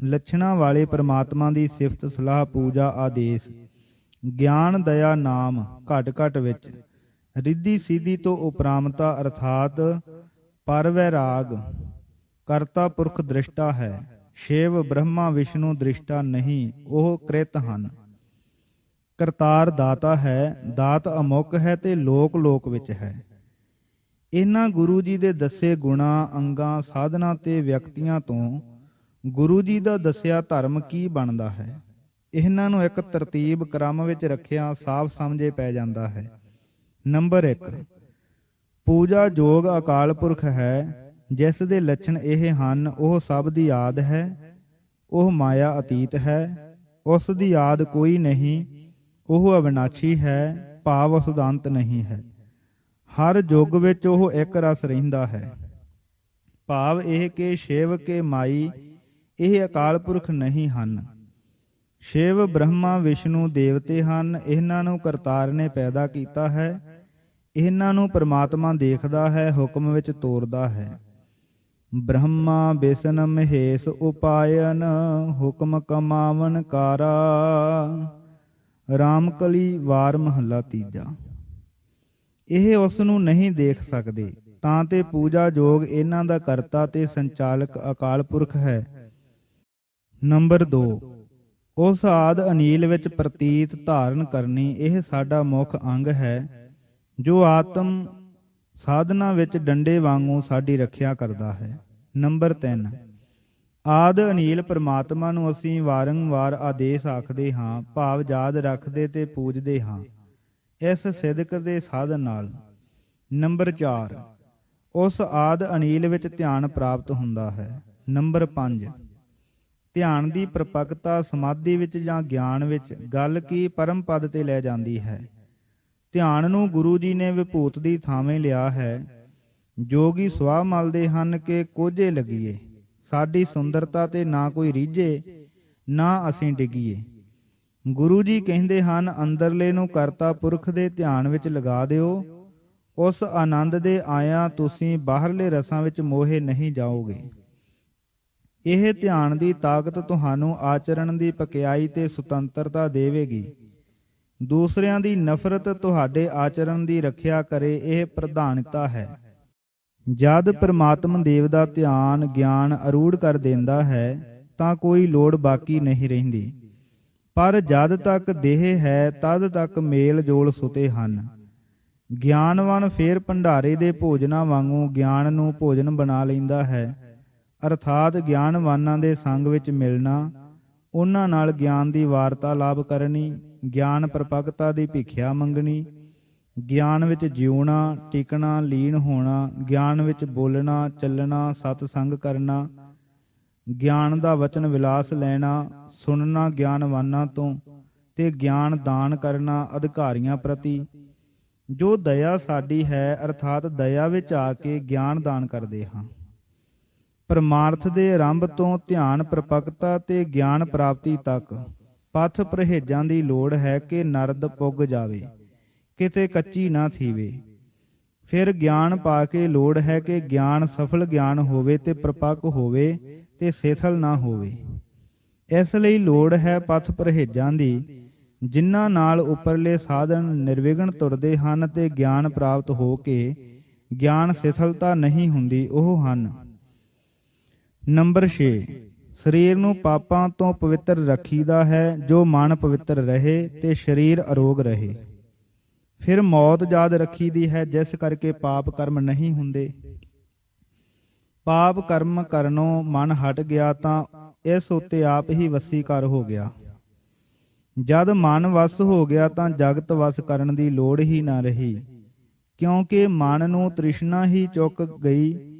ਲੱਛਣਾਂ ਵਾਲੇ ਪਰਮਾਤਮਾ ਦੀ ਸਿਫਤ ਸਲਾਹ, ਪੂਜਾ, ਆਦੇਸ਼, ਗਿਆਨ, ਦਇਆ, ਨਾਮ ਘਟ ਘਟ ਵਿੱਚ, ਰਿੱਧੀ ਸਿੱਧੀ ਤੋਂ ਉਪਰਾਮਤਾ ਅਰਥਾਤ ਪਰ ਵੈਰਾਗ, ਕਰਤਾ ਪੁਰਖ ਦ੍ਰਿਸ਼ਟਾ ਹੈ, ਸ਼ਿਵ, ਬ੍ਰਹਮਾ, ਵਿਸ਼ਨੂੰ ਦ੍ਰਿਸ਼ਟਾ ਨਹੀਂ, ਉਹ ਕ੍ਰਿਤ ਹਨ। ਕਰਤਾਰ ਦਾਤਾ ਹੈ, ਦਾਤ ਅਮੁੱਕ ਹੈ ਤੇ ਲੋਕ ਲੋਕ ਵਿੱਚ ਹੈ। ਇਹਨਾਂ ਗੁਰੂ ਜੀ ਦੇ ਦੱਸੇ ਗੁਣਾਂ, ਅੰਗਾਂ, ਸਾਧਨਾ ਤੇ ਵਿਅਕਤੀਆਂ ਤੋਂ ਗੁਰੂ ਜੀ ਦਾ ਦੱਸਿਆ ਧਰਮ ਕੀ ਬਣਦਾ ਹੈ, ਇਹਨਾਂ ਨੂੰ ਇੱਕ ਤਰਤੀਬ ਕ੍ਰਮ ਵਿੱਚ ਰੱਖਿਆ ਸਾਫ਼ ਸਮਝੇ ਪੈ ਜਾਂਦਾ ਹੈ। ਨੰਬਰ 1, ਪੂਜਾ ਯੋਗ ਅਕਾਲ ਪੁਰਖ ਹੈ, ਜਿਸ ਦੇ ਲੱਛਣ ਇਹ ਹਨ: ਉਹ ਸਭ ਦੀ ਆਦ ਹੈ, ਉਹ ਮਾਇਆ ਅਤੀਤ ਹੈ, ਉਸ ਦੀ ਆਦ ਕੋਈ ਨਹੀਂ, ਉਹ ਅਵਿਨਾਸ਼ੀ ਹੈ, ਭਾਵ ਉਸ ਦਾ ਅੰਤ ਨਹੀਂ ਹੈ। ਹਰ ਯੁੱਗ ਵਿੱਚ ਉਹ ਇੱਕ ਰਸ ਰਹਿੰਦਾ ਹੈ, ਭਾਵ ਇਹ ਕਿ ਸ਼ਿਵ ਕੇ ਮਾਈ ਇਹ ਅਕਾਲ ਪੁਰਖ ਨਹੀਂ ਹਨ। ਸ਼ਿਵ, ਬ੍ਰਹਮਾ, ਵਿਸ਼ਨੂੰ ਦੇਵਤੇ ਹਨ। ਇਹਨਾਂ ਨੂੰ ਕਰਤਾਰ ਨੇ ਪੈਦਾ ਕੀਤਾ ਹੈ। ਇਹਨਾਂ ਨੂੰ ਪਰਮਾਤਮਾ ਦੇਖਦਾ ਹੈ, ਹੁਕਮ ਵਿੱਚ ਤੋਰਦਾ ਹੈ। ਬ੍ਰਹਮਾ ਬਿਸਨ ਮਹੇਸ਼ ਉਪਾਇਨ, ਹੁਕਮ ਕਮਾਵਨ ਕਾਰਾ। ਰਾਮਕਲੀ ਵਾਰ ਮਹੱਲਾ ਤੀਜਾ। ਇਹ ਉਸ ਨੂੰ ਨਹੀਂ ਦੇਖ ਸਕਦੇ, ਤਾਂ ਤੇ ਪੂਜਾ ਯੋਗ ਇਹਨਾਂ ਦਾ ਕਰਤਾ ਤੇ ਸੰਚਾਲਕ ਅਕਾਲ ਪੁਰਖ ਹੈ। ਨੰਬਰ 2, ਉਸ ਆਦ ਅਨੀਲ ਵਿੱਚ ਪ੍ਰਤੀਤ ਧਾਰਨ ਕਰਨੀ, ਇਹ ਸਾਡਾ ਮੁੱਖ ਅੰਗ ਹੈ, ਜੋ ਆਤਮ ਸਾਧਨਾ ਵਿੱਚ ਡੰਡੇ ਵਾਂਗੂ ਸਾਡੀ ਰੱਖਿਆ ਕਰਦਾ ਹੈ। ਨੰਬਰ 3, ਆਦ ਅਨੀਲ ਪਰਮਾਤਮਾ ਨੂੰ ਅਸੀਂ ਵਾਰੰਵਾਰ ਆਦੇਸ਼ ਆਖਦੇ ਹਾਂ, ਭਾਵ ਯਾਦ ਰੱਖਦੇ ਤੇ ਪੂਜਦੇ ਹਾਂ, ਇਸ ਸਿਦਕ ਦੇ ਸਾਧਨ ਨਾਲ। ਨੰਬਰ 4, ਉਸ ਆਦ ਅਨੀਲ ਵਿੱਚ ਧਿਆਨ ਪ੍ਰਾਪਤ ਹੁੰਦਾ ਹੈ। ਨੰਬਰ 5, ਧਿਆਨ ਦੀ ਪ੍ਰਪੱਕਤਾ ਸਮਾਧੀ ਵਿੱਚ ਜਾਂ ਗਿਆਨ ਵਿੱਚ ਗੱਲ ਕੀ ਪਰਮ ਪਦ ਤੇ ਲੈ ਜਾਂਦੀ ਹੈ। ਧਿਆਨ ਨੂੰ ਗੁਰੂ ਜੀ ਨੇ ਵਿਭੂਤ ਦੀ ਥਾਵੇਂ ਲਿਆ ਹੈ। ਜੋਗੀ ਸੁਆਹ ਮਲਦੇ ਹਨ ਕਿ ਕੋਝੇ ਲੱਗੀਏ, ਸਾਡੀ ਸੁੰਦਰਤਾ ਤੇ ਨਾ ਕੋਈ ਰੀਝੇ, ਨਾ ਅਸੀਂ ਡਿੱਗੀਏ। ਗੁਰੂ ਜੀ ਕਹਿੰਦੇ ਹਨ, ਅੰਦਰਲੇ ਨੂੰ ਕਰਤਾ ਪੁਰਖ ਦੇ ਧਿਆਨ ਵਿੱਚ ਲਗਾ ਦਿਓ, ਉਸ ਆਨੰਦ ਦੇ ਆਇਆਂ ਤੁਸੀਂ ਬਾਹਰਲੇ ਰਸਾਂ ਵਿੱਚ ਮੋਹੇ ਨਹੀਂ ਜਾਓਗੇ। ਇਹ ਧਿਆਨ ਦੀ ਤਾਕਤ ਤੁਹਾਨੂੰ ਆਚਰਣ ਦੀ ਪਕਿਆਈ ਤੇ ਸੁਤੰਤਰਤਾ ਦੇਵੇਗੀ। ਦੂਸਰਿਆਂ ਦੀ ਨਫ਼ਰਤ ਤੁਹਾਡੇ ਆਚਰਣ ਦੀ ਰੱਖਿਆ ਕਰੇ, ਇਹ ਪ੍ਰਧਾਨਤਾ ਹੈ। ਜਦ ਪ੍ਰਮਾਤਮਾ ਦੇਵ ਦਾ ਧਿਆਨ ਗਿਆਨ ਅਰੂੜ ਕਰ ਦਿੰਦਾ ਹੈ ਤਾਂ ਕੋਈ ਲੋੜ ਬਾਕੀ ਨਹੀਂ ਰਹਿੰਦੀ, ਪਰ ਜਦ ਤੱਕ ਦੇਹ ਹੈ ਤਦ ਤੱਕ ਮੇਲ ਜੋਲ ਸੁਤੇ ਹਨ। ਗਿਆਨਵਾਨ ਫੇਰ ਭੰਡਾਰੇ ਦੇ ਭੋਜਨਾਂ ਵਾਂਗੂ ਗਿਆਨ ਨੂੰ ਭੋਜਨ ਬਣਾ ਲੈਂਦਾ ਹੈ, ਅਰਥਾਤ ਗਿਆਨਵਾਨਾਂ ਦੇ ਸੰਗ ਵਿੱਚ ਮਿਲਣਾ, ਉਹਨਾਂ ਨਾਲ ਗਿਆਨ ਦੀ ਵਾਰਤਾਲਾਪ ਕਰਨੀ, ਗਿਆਨ ਪ੍ਰਪੱਕਤਾ ਦੀ ਭਿਖਿਆ ਮੰਗਣੀ, ਗਿਆਨ ਵਿੱਚ ਜਿਉਣਾ, ਟਿਕਣਾ, ਲੀਨ ਹੋਣਾ, ਗਿਆਨ ਵਿੱਚ ਬੋਲਣਾ, ਚੱਲਣਾ, ਸਤਸੰਗ ਕਰਨਾ, ਗਿਆਨ ਦਾ ਵਚਨ ਵਿਲਾਸ ਲੈਣਾ, ਸੁਣਨਾ ਗਿਆਨਵਾਨਾਂ ਤੋਂ, ਤੇ ਗਿਆਨ ਦਾਨ ਕਰਨਾ ਅਧਿਕਾਰੀਆਂ ਪ੍ਰਤੀ। ਜੋ ਦਇਆ ਸਾਡੀ ਹੈ, ਅਰਥਾਤ ਦਇਆ ਵਿੱਚ ਆ ਕੇ ਗਿਆਨ ਦਾਨ ਕਰਦੇ ਹਾਂ। ਪਰਮਾਰਥ ਦੇ ਆਰੰਭ ਤੋਂ ਧਿਆਨ ਪ੍ਰਪਕਤਾ ਤੇ ਗਿਆਨ ਪ੍ਰਾਪਤੀ ਤੱਕ ਪਥ ਪਰਹੇਜ਼ਾਂ ਦੀ ਲੋੜ ਹੈ ਕਿ ਨਰਦ ਪੁੱਗ ਜਾਵੇ, ਕਿਤੇ ਕੱਚੀ ਨਾ ਥੀਵੇ। ਫਿਰ ਗਿਆਨ ਪਾ ਕੇ ਲੋੜ ਹੈ ਕਿ ਗਿਆਨ ਸਫਲ ਗਿਆਨ ਹੋਵੇ ਤੇ ਪ੍ਰਪੱਕ ਹੋਵੇ ਤੇ ਸੇਥਲ ਨਾ ਹੋਵੇ। ਇਸ ਲਈ ਲੋੜ ਹੈ ਪਥ ਪਰਹੇਜ਼ਾਂ ਦੀ, ਜਿਨ੍ਹਾਂ ਨਾਲ ਉੱਪਰਲੇ ਸਾਧਨ ਨਿਰਵਿਘਨ ਤੁਰਦੇ ਹਨ ਤੇ ਗਿਆਨ ਪ੍ਰਾਪਤ ਹੋ ਕੇ ਗਿਆਨ ਸਿਥਲਤਾ ਨਹੀਂ ਹੁੰਦੀ, ਉਹ ਹਨ। ਨੰਬਰ 6, ਸਰੀਰ ਨੂੰ ਪਾਪਾਂ ਤੋਂ ਪਵਿੱਤਰ ਰੱਖੀਦਾ ਹੈ, ਜੋ ਮਨ ਪਵਿੱਤਰ ਰਹੇ ਤੇ ਸਰੀਰ ਅਰੋਗ ਰਹੇ। ਫਿਰ ਮੌਤ ਯਾਦ ਰੱਖੀਦੀ ਹੈ, ਜਿਸ ਕਰਕੇ ਪਾਪ ਕਰਮ ਨਹੀਂ ਹੁੰਦੇ। ਪਾਪ ਕਰਮ ਕਰਨੋਂ ਮਨ ਹਟ ਗਿਆ ਤਾਂ ਇਸ ਉੱਤੇ ਆਪ ਹੀ ਵਸੀਕਾਰ ਹੋ ਗਿਆ। ਜਦ ਮਨ ਵਸ ਹੋ ਗਿਆ ਤਾਂ ਜਗਤ ਵਸ ਕਰਨ ਦੀ ਲੋੜ ਹੀ ਨਾ ਰਹੀ, ਕਿਉਂਕਿ ਮਨ ਨੂੰ ਤ੍ਰਿਸ਼ਨਾ ਹੀ ਚੁੱਕ ਗਈ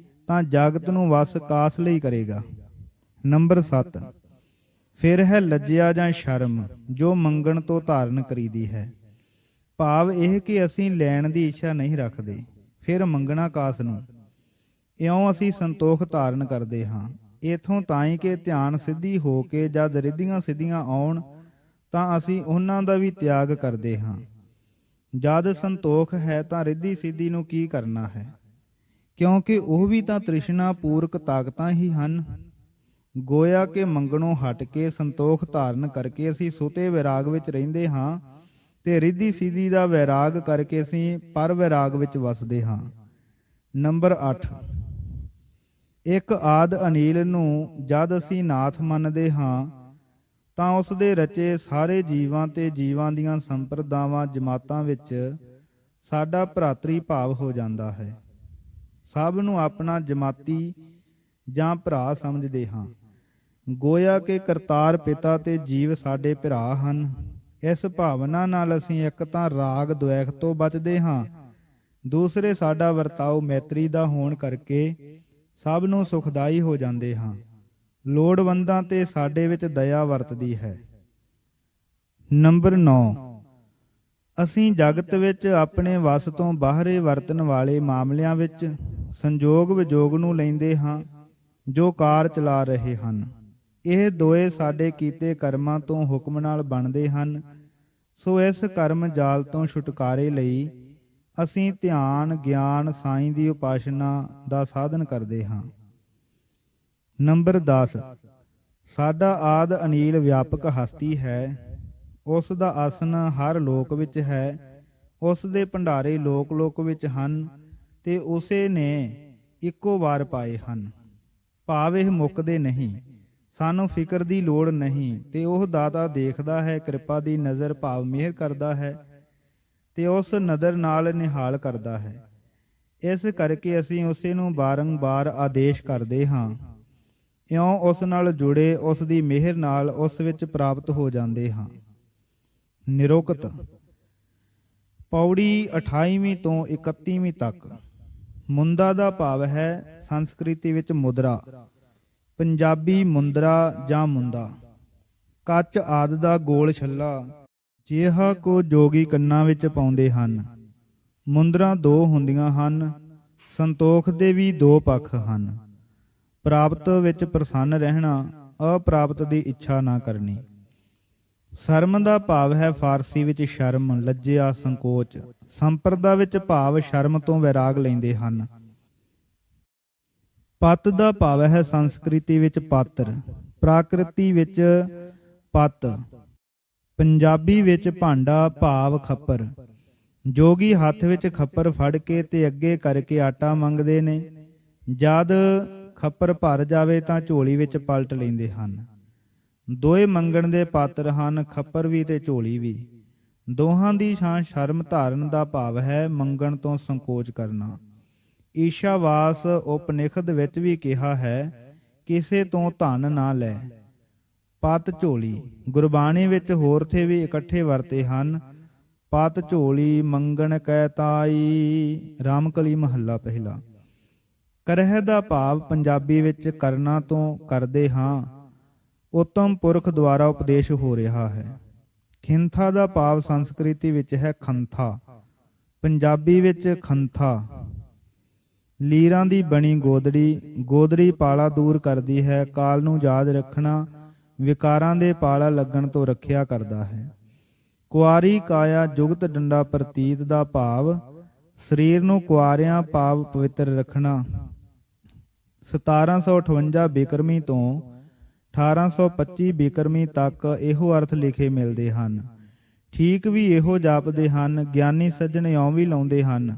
ਤਾਂ ਜਗਤ ਨੂੰ ਵਸ ਕਾਸ ਲਈ ਕਰੇਗਾ। ਨੰਬਰ 7, ਫਿਰ ਹੈ ਲੱਜਿਆ ਜਾਂ ਸ਼ਰਮ, ਜੋ ਮੰਗਣ ਤੋਂ ਧਾਰਨ ਕਰੀਦੀ ਹੈ। ਭਾਵ ਇਹ ਕਿ ਅਸੀਂ ਲੈਣ ਦੀ ਇੱਛਾ ਨਹੀਂ ਰੱਖਦੇ, ਫਿਰ ਮੰਗਣਾ ਕਾਸ ਨੂੰ। ਇਉਂ ਅਸੀਂ ਸੰਤੋਖ ਧਾਰਨ ਕਰਦੇ ਹਾਂ। ਇਥੋਂ ਤਾਈਂ ਕਿ ਧਿਆਨ ਸਿੱਧੀ ਹੋ ਕੇ ਜਦ ਰਿੱਧੀਆਂ ਸਿੱਧੀਆਂ ਆਉਣ ਤਾਂ ਅਸੀਂ ਉਹਨਾਂ ਦਾ ਵੀ ਤਿਆਗ ਕਰਦੇ ਹਾਂ। ਜਦ ਸੰਤੋਖ ਹੈ ਤਾਂ ਰਿੱਧੀ ਸਿੱਧੀ ਨੂੰ ਕੀ ਕਰਨਾ ਹੈ, ਕਿਉਂਕਿ ਉਹ ਵੀ ਤਾਂ ਤ੍ਰਿਸ਼ਨਾ ਪੂਰਕ ਤਾਕਤਾਂ ਹੀ ਹਨ। ਗੋਇਆ ਕਿ ਮੰਗਣੋਂ ਹਟ ਕੇ ਸੰਤੋਖ ਧਾਰਨ ਕਰਕੇ ਅਸੀਂ ਸੁਤੇ ਵਿਰਾਗ ਵਿੱਚ ਰਹਿੰਦੇ ਹਾਂ ਤੇ ਰਿੱਧੀ ਸਿੱਧੀ ਦਾ ਵੈਰਾਗ ਕਰਕੇ ਅਸੀਂ ਪਰ ਵਿਰਾਗ ਵਿੱਚ ਵਸਦੇ ਹਾਂ। ਨੰਬਰ 8, ਇੱਕ ਆਦ ਅਨੀਲ ਨੂੰ ਜਦ ਅਸੀਂ ਨਾਥ ਮੰਨਦੇ ਹਾਂ ਤਾਂ ਉਸ ਦੇ ਰਚੇ ਸਾਰੇ ਜੀਵਾਂ ਤੇ ਜੀਵਾਂ ਦੀਆਂ ਸੰਪਰਦਾਵਾਂ ਜਮਾਤਾਂ ਵਿੱਚ ਸਾਡਾ ਭਰਾਤਰੀ ਭਾਵ ਹੋ ਜਾਂਦਾ ਹੈ। ਸਭ ਨੂੰ ਆਪਣਾ ਜਮਾਤੀ ਜਾਂ ਭਰਾ ਸਮਝਦੇ ਹਾਂ। ਗੋਇਆ ਕਿ ਕਰਤਾਰ ਪਿਤਾ ਤੇ ਜੀਵ ਸਾਡੇ ਭਰਾ ਹਨ। ਇਸ ਭਾਵਨਾ ਨਾਲ ਅਸੀਂ ਇੱਕ ਤਾਂ ਰਾਗ ਦੁਐਖ ਤੋਂ ਬਚਦੇ ਹਾਂ, ਦੂਸਰੇ ਸਾਡਾ ਵਰਤਾਓ ਮੈਤਰੀ ਦਾ ਹੋਣ ਕਰਕੇ ਸਭ ਨੂੰ ਸੁਖਦਾਈ ਹੋ ਜਾਂਦੇ ਹਾਂ। ਲੋੜਵੰਦਾਂ ਤੇ ਸਾਡੇ ਵਿੱਚ ਦਇਆ ਵਰਤਦੀ ਹੈ। ਨੰਬਰ 9, ਅਸੀਂ ਜਗਤ ਵਿੱਚ ਆਪਣੇ ਵਸ ਤੋਂ ਬਾਹਰੇ ਵਰਤਣ ਵਾਲੇ ਮਾਮਲਿਆਂ ਵਿੱਚ ਸੰਜੋਗ ਵਿਜੋਗ ਨੂੰ ਲੈਂਦੇ ਹਾਂ, ਜੋ ਕਾਰ ਚਲਾ ਰਹੇ ਹਨ। ਇਹ ਦੋਏ ਸਾਡੇ ਕੀਤੇ ਕਰਮਾਂ ਤੋਂ ਹੁਕਮ ਨਾਲ ਬਣਦੇ ਹਨ। ਸੋ ਇਸ ਕਰਮ ਜਾਲ ਤੋਂ ਛੁਟਕਾਰੇ ਲਈ ਅਸੀਂ ਧਿਆਨ, ਗਿਆਨ, ਸਾਈਂ ਦੀ ਉਪਾਸਨਾ ਦਾ ਸਾਧਨ ਕਰਦੇ ਹਾਂ। ਨੰਬਰ 10, ਸਾਡਾ ਆਦ ਅਨੀਲ ਵਿਆਪਕ ਹਸਤੀ ਹੈ। ਉਸ ਦਾ ਆਸਣ ਹਰ ਲੋਕ ਵਿੱਚ ਹੈ। ਉਸ ਦੇ ਭੰਡਾਰੇ ਲੋਕ ਲੋਕ ਵਿੱਚ ਹਨ ਤੇ ਉਸੇ ਨੇ ਇੱਕੋ ਵਾਰ ਪਾਏ ਹਨ। ਭਾਵ ਇਹ ਮੁੱਕਦੇ ਨਹੀਂ, ਸਾਨੂੰ ਫਿਕਰ ਦੀ ਲੋੜ ਨਹੀਂ ਤੇ ਉਹ ਦਾਤਾ ਦੇਖਦਾ ਹੈ, ਕਿਰਪਾ ਦੀ ਨਜ਼ਰ ਭਾਵ ਮਿਹਰ ਕਰਦਾ ਹੈ ਤੇ ਉਸ ਨਜ਼ਰ ਨਾਲ ਨਿਹਾਲ ਕਰਦਾ ਹੈ। ਇਸ ਕਰਕੇ ਅਸੀਂ ਉਸੇ ਨੂੰ ਬਾਰੰਬਾਰ ਆਦੇਸ਼ ਕਰਦੇ ਹਾਂ। ਇਉਂ ਉਸ ਨਾਲ ਜੁੜੇ ਉਸ ਦੀ ਮਿਹਰ ਨਾਲ ਉਸ ਵਿੱਚ ਪ੍ਰਾਪਤ ਹੋ ਜਾਂਦੇ ਹਾਂ। ਨਿਰੁਕਤ ਪੌੜੀ 28ਵੀਂ ਤੋਂ 31ਵੀਂ ਤੱਕ। ਮੁੰਦਾ ਦਾ ਭਾਵ ਹੈ ਸੰਸਕ੍ਰਿਤੀ ਵਿੱਚ ਮੁਦਰਾ, ਪੰਜਾਬੀ ਮੁੰਦਰਾ ਜਾਂ ਮੁੰਦਾ। ਕੱਚ ਆਦਿ ਦਾ ਗੋਲ ਛੱਲਾ ਜਿਹਾ ਕੋ ਜੋਗੀ ਕੰਨਾਂ ਵਿੱਚ ਪਾਉਂਦੇ ਹਨ। ਮੁੰਦਰਾਂ ਦੋ ਹੁੰਦੀਆਂ ਹਨ। ਸੰਤੋਖ ਦੇ ਵੀ ਦੋ ਪੱਖ ਹਨ। ਪ੍ਰਾਪਤ ਵਿੱਚ ਪ੍ਰਸੰਨ ਰਹਿਣਾ, ਅਪ੍ਰਾਪਤ ਦੀ ਇੱਛਾ ਨਾ ਕਰਨੀ। ਸ਼ਰਮ ਦਾ ਭਾਵ ਹੈ ਫਾਰਸੀ ਵਿੱਚ ਸ਼ਰਮ, ਲੱਜਿਆ, ਸੰਕੋਚ। ਸੰਪਰਦਾ ਵਿੱਚ ਭਾਵ ਸ਼ਰਮ ਤੋਂ ਵੈਰਾਗ ਲੈਂਦੇ ਹਨ। ਪਤ ਦਾ ਭਾਵ ਹੈ ਸੰਸਕ੍ਰਿਤੀ ਵਿੱਚ ਪਾਤਰ, ਪ੍ਰਾਕ੍ਰਿਤੀ ਵਿੱਚ ਪਤ, ਪੰਜਾਬੀ ਵਿੱਚ ਭਾਂਡਾ ਭਾਵ ਖੱਪਰ। ਜੋਗੀ ਹੱਥ ਵਿੱਚ ਖੱਪਰ ਫੜ ਕੇ ਤੇ ਅੱਗੇ ਕਰਕੇ ਆਟਾ ਮੰਗਦੇ ਨੇ। ਜਦ ਖੱਪਰ ਭਰ ਜਾਵੇ ਤਾਂ ਝੋਲੀ ਵਿੱਚ ਪਲਟ ਲੈਂਦੇ ਹਨ। ਦੋਏ ਮੰਗਣ ਦੇ ਪਾਤਰ ਹਨ, ਖੱਪਰ ਵੀ ਤੇ ਝੋਲੀ ਵੀ। ਦੋਹਾਂ ਦੀ ਛਾਂ ਸ਼ਰਮ ਧਾਰਨ ਦਾ ਭਾਵ ਹੈ ਮੰਗਣ ਤੋਂ ਸੰਕੋਚ ਕਰਨਾ। ਈਸ਼ਾਵਾਸ ਉਪਨਿਖਦ ਵਿੱਚ ਵੀ ਕਿਹਾ ਹੈ, ਕਿਸੇ ਤੋਂ ਧਨ ਨਾ ਲੈ। ਪਤ ਝੋਲੀ ਗੁਰਬਾਣੀ ਵਿੱਚ ਹੋਰ ਥੇ ਵੀ ਇਕੱਠੇ ਵਰਤੇ ਹਨ। ਪਤ ਝੋਲੀ ਮੰਗਣ ਕੈ ਤਾਈ, ਰਾਮਕਲੀ ਮਹੱਲਾ ਪਹਿਲਾ। ਕਰਹਿ ਦਾ ਭਾਵ ਪੰਜਾਬੀ ਵਿੱਚ ਕਰਨਾ ਤੋਂ ਕਰਦੇ ਹਾਂ। ਉੱਤਮ ਪੁਰਖ ਦੁਆਰਾ ਉਪਦੇਸ਼ ਹੋ ਰਿਹਾ ਹੈ। ਖਿੰਥਾ ਦਾ ਭਾਵ ਸੰਸਕ੍ਰਿਤੀ ਵਿੱਚ ਹੈ ਖੰਥਾ, ਪੰਜਾਬੀ ਵਿੱਚ ਖੰਥਾ। ਲੀਰਾਂ ਦੀ ਬਣੀ ਗੋਦੜੀ, ਗੋਦੜੀ ਪਾਲਾ ਦੂਰ ਕਰਦੀ ਹੈ। ਕਾਲ ਨੂੰ ਯਾਦ ਰੱਖਣਾ ਵਿਕਾਰਾਂ ਦੇ ਪਾਲਾ ਲੱਗਣ ਤੋਂ ਰੱਖਿਆ ਕਰਦਾ ਹੈ। ਕੁਆਰੀ ਕਾਇਆ ਜੁਗਤ ਡੰਡਾ ਪ੍ਰਤੀਤ ਦਾ ਭਾਵ ਸਰੀਰ ਨੂੰ ਕੁਆਰਿਆਂ ਭਾਵ ਪਵਿੱਤਰ ਰੱਖਣਾ। 1758 ਬਿਕਰਮੀ ਤੋਂ 1825 ਬਿਕਰਮੀ ਤੱਕ ਇਹੋ ਅਰਥ ਲਿਖੇ ਮਿਲਦੇ ਹਨ। ਠੀਕ ਵੀ ਇਹੋ ਜਾਪਦੇ ਹਨ। ਗਿਆਨੀ ਸੱਜਣ ਇਉਂ ਵੀ ਲਾਉਂਦੇ ਹਨ,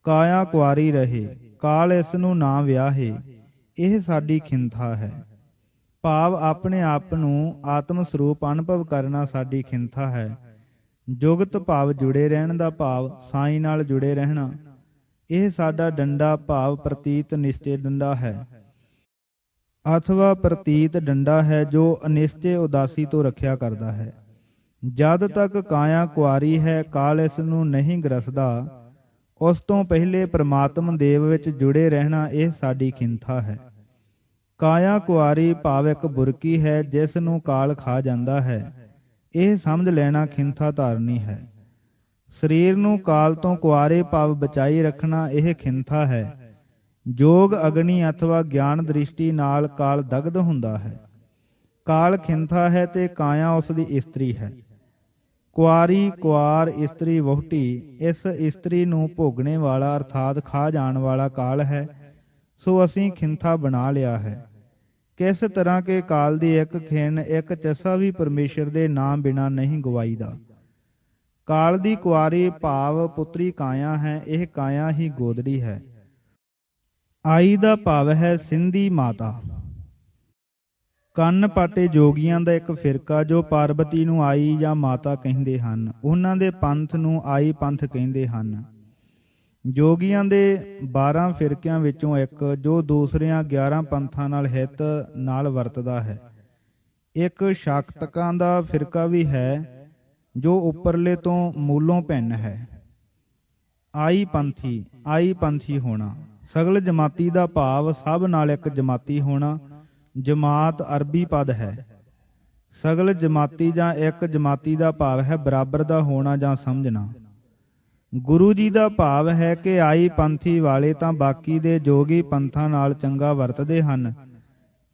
ਕਾਇਆ ਕੁਆਰੀ ਰਹੇ, ਕਾਲ ਇਸ ਨੂੰ ਨਾ ਵਿਆਹੇ। ਇਹ ਸਾਡੀ ਖਿੰਥਾ ਹੈ। ਭਾਵ ਆਪਣੇ ਆਪ ਨੂੰ ਆਤਮ ਸਰੂਪ ਅਨੁਭਵ ਕਰਨਾ ਸਾਡੀ ਖਿੰਥਾ ਹੈ। ਜੁਗਤ ਭਾਵ ਜੁੜੇ ਰਹਿਣ ਦਾ ਭਾਵ ਸਾਈਂ ਨਾਲ ਜੁੜੇ ਰਹਿਣਾ। ਇਹ ਸਾਡਾ ਡੰਡਾ ਭਾਵ ਪ੍ਰਤੀਤ ਨਿਸ਼ਚੇ ਡੰਡਾ ਹੈ, ਅਥਵਾ ਪ੍ਰਤੀਤ ਡੰਡਾ ਹੈ ਜੋ ਅਨਿਸ਼ਚੇ ਉਦਾਸੀ ਤੋਂ ਰੱਖਿਆ ਕਰਦਾ ਹੈ। ਜਦ ਤੱਕ ਕਾਇਆ ਕੁਆਰੀ ਹੈ, ਕਾਲ ਇਸ ਨੂੰ ਨਹੀਂ ਗਰਸਦਾ। ਉਸ ਤੋਂ ਪਹਿਲੇ ਪ੍ਰਮਾਤਮ ਦੇਵ ਵਿੱਚ ਜੁੜੇ ਰਹਿਣਾ ਇਹ ਸਾਡੀ ਖਿੰਥਾ ਹੈ। ਕਾਇਆ ਕੁਆਰੀ ਭਾਵ ਇੱਕ ਬੁਰਕੀ ਹੈ ਜਿਸ ਨੂੰ ਕਾਲ ਖਾ ਜਾਂਦਾ ਹੈ। ਇਹ ਸਮਝ ਲੈਣਾ ਖਿੰਥਾ ਧਾਰਨੀ ਹੈ। ਸਰੀਰ ਨੂੰ ਕਾਲ ਤੋਂ ਕੁਆਰੇ ਭਾਵ ਬਚਾਈ ਰੱਖਣਾ ਇਹ ਖਿੰਥਾ ਹੈ। ਜੋਗ ਅਗਨੀ ਅਥਵਾ ਗਿਆਨ ਦ੍ਰਿਸ਼ਟੀ ਨਾਲ ਕਾਲ ਦਗਧ ਹੁੰਦਾ ਹੈ। ਕਾਲ ਖਿੰਥਾ ਹੈ ਤੇ ਕਾਇਆ ਉਸ ਦੀ ਇਸਤਰੀ ਹੈ। ਕੁਆਰੀ ਕੁਆਰ ਇਸਤਰੀ ਵਹੁਟੀ, ਇਸ ਇਸਤਰੀ ਨੂੰ ਭੋਗਣੇ ਵਾਲਾ ਅਰਥਾਤ ਖਾ ਜਾਣ ਵਾਲਾ ਕਾਲ ਹੈ। ਸੋ ਅਸੀਂ ਖਿੰਥਾ ਬਣਾ ਲਿਆ ਹੈ। ਕਿਸ ਤਰ੍ਹਾਂ ਕੇ ਕਾਲ ਦੀ ਇੱਕ ਖਿਣ ਇੱਕ ਚਸਾ ਵੀ ਪਰਮੇਸ਼ਰ ਦੇ ਨਾਮ ਬਿਨਾਂ ਨਹੀਂ ਗਵਾਈਦਾ। ਕਾਲ ਦੀ ਕੁਆਰੀ ਭਾਵ ਪੁੱਤਰੀ ਕਾਇਆ ਹੈ। ਇਹ ਕਾਇਆ ਹੀ ਗੋਦੜੀ ਹੈ। ਆਈ ਦਾ ਭਾਵ ਹੈ ਸਿੰਧੀ ਮਾਤਾ। ਕੰਨ ਪਾਟੇ ਜੋਗੀਆਂ ਦਾ ਇੱਕ ਫਿਰਕਾ ਜੋ ਪਾਰਬਤੀ ਨੂੰ ਆਈ ਜਾਂ ਮਾਤਾ ਕਹਿੰਦੇ ਹਨ। ਉਹਨਾਂ ਦੇ ਪੰਥ ਨੂੰ ਆਈ ਪੰਥ ਕਹਿੰਦੇ ਹਨ। ਜੋਗੀਆਂ ਦੇ 12 ਫਿਰਕਿਆਂ ਵਿੱਚੋਂ ਇੱਕ ਜੋ ਦੂਸਰਿਆਂ 11 ਪੰਥਾਂ ਨਾਲ ਹਿੱਤ ਨਾਲ ਵਰਤਦਾ ਹੈ। ਇੱਕ ਸ਼ਾਕਤਕਾਂ ਦਾ ਫਿਰਕਾ ਵੀ ਹੈ ਜੋ ਉੱਪਰਲੇ ਤੋਂ ਮੂਲੋਂ ਭਿੰਨ ਹੈ। ਆਈ ਪੰਥੀ ਹੋਣਾ। ਸਗਲ ਜਮਾਤੀ ਦਾ ਭਾਵ ਸਭ ਨਾਲ ਇੱਕ ਜਮਾਤੀ ਹੋਣਾ। ਜਮਾਤ ਅਰਬੀ ਪਦ ਹੈ। ਸਗਲ ਜਮਾਤੀ ਜਾਂ ਇੱਕ ਜਮਾਤੀ ਦਾ ਭਾਵ ਹੈ ਬਰਾਬਰ ਦਾ ਹੋਣਾ ਜਾਂ ਸਮਝਣਾ। ਗੁਰੂ ਜੀ ਦਾ ਭਾਵ ਹੈ ਕਿ ਆਈ ਪੰਥੀ ਵਾਲੇ ਤਾਂ ਬਾਕੀ ਦੇ ਜੋਗੀ ਪੰਥਾਂ ਨਾਲ ਚੰਗਾ ਵਰਤਦੇ ਹਨ।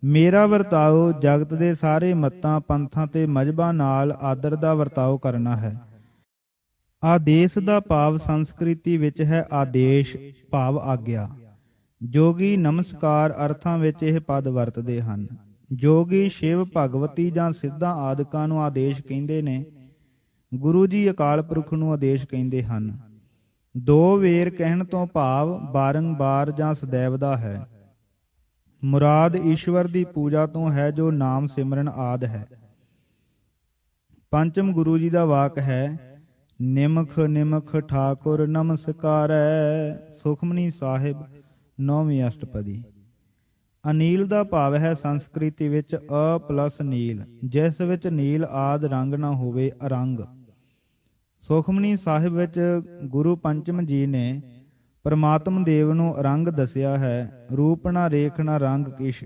ਮੇਰਾ ਵਰਤਾਓ ਜਗਤ ਦੇ ਸਾਰੇ ਮੱਤਾਂ ਪੰਥਾਂ ਤੇ ਮਜ਼ਹਬਾਂ ਨਾਲ ਆਦਰ ਦਾ ਵਰਤਾਓ ਕਰਨਾ ਹੈ। ਆਦੇਸ਼ ਦਾ ਭਾਵ ਸੰਸਕ੍ਰਿਤੀ ਵਿੱਚ ਹੈ ਆਦੇਸ਼ ਭਾਵ ਆਗਿਆ। ਜੋਗੀ ਨਮਸਕਾਰ ਅਰਥਾਂ ਵਿੱਚ ਇਹ ਪਦ ਵਰਤਦੇ ਹਨ। ਜੋਗੀ ਸ਼ਿਵ ਭਗਵਤੀ ਜਾਂ ਸਿੱਧਾਂ ਆਦਿਕਾਂ ਨੂੰ ਆਦੇਸ਼ ਕਹਿੰਦੇ ਨੇ। ਗੁਰੂ ਜੀ ਅਕਾਲ ਪੁਰਖ ਨੂੰ ਆਦੇਸ਼ ਕਹਿੰਦੇ ਹਨ। ਦੋ ਵੇਰ ਕਹਿਣ ਤੋਂ ਭਾਵ ਬਾਰੰਬਾਰ ਜਾਂ ਸदैव ਦਾ ਹੈ। ਮੁਰਾਦ ਈਸ਼ਵਰ ਦੀ ਪੂਜਾ ਤੋਂ ਹੈ ਜੋ ਨਾਮ ਸਿਮਰਨ ਆਦਿ ਹੈ। ਪੰਚਮ ਗੁਰੂ ਜੀ ਦਾ ਵਾਕ ਹੈ, ਨਿਮਖ ਨਿਮਖ ਠਾਕੁਰ ਨਮਸਕਾਰੈ। ਸੁਖਮਨੀ ਸਾਹਿਬ 9ਵੀਂ ਅਸ਼ਟਪਦੀ। ਅਨੀਲ ਦਾ ਭਾਵ ਹੈ ਸੰਸਕ੍ਰਿਤੀ ਵਿੱਚ ਅ ਪਲਸ ਨੀਲ, ਜਿਸ ਵਿੱਚ ਨੀਲ ਆਦਿ ਰੰਗ ਨਾ ਹੋਵੇ, ਅਰੰਗ। ਸੁਖਮਨੀ ਸਾਹਿਬ ਵਿੱਚ ਗੁਰੂ ਪੰਚਮ ਜੀ ਨੇ ਪਰਮਾਤਮ ਦੇਵ ਨੂੰ ਅਰੰਗ ਦੱਸਿਆ ਹੈ। ਰੂਪ ਨਾ ਰੇਖ ਨਾ ਰੰਗ ਕਿਛ।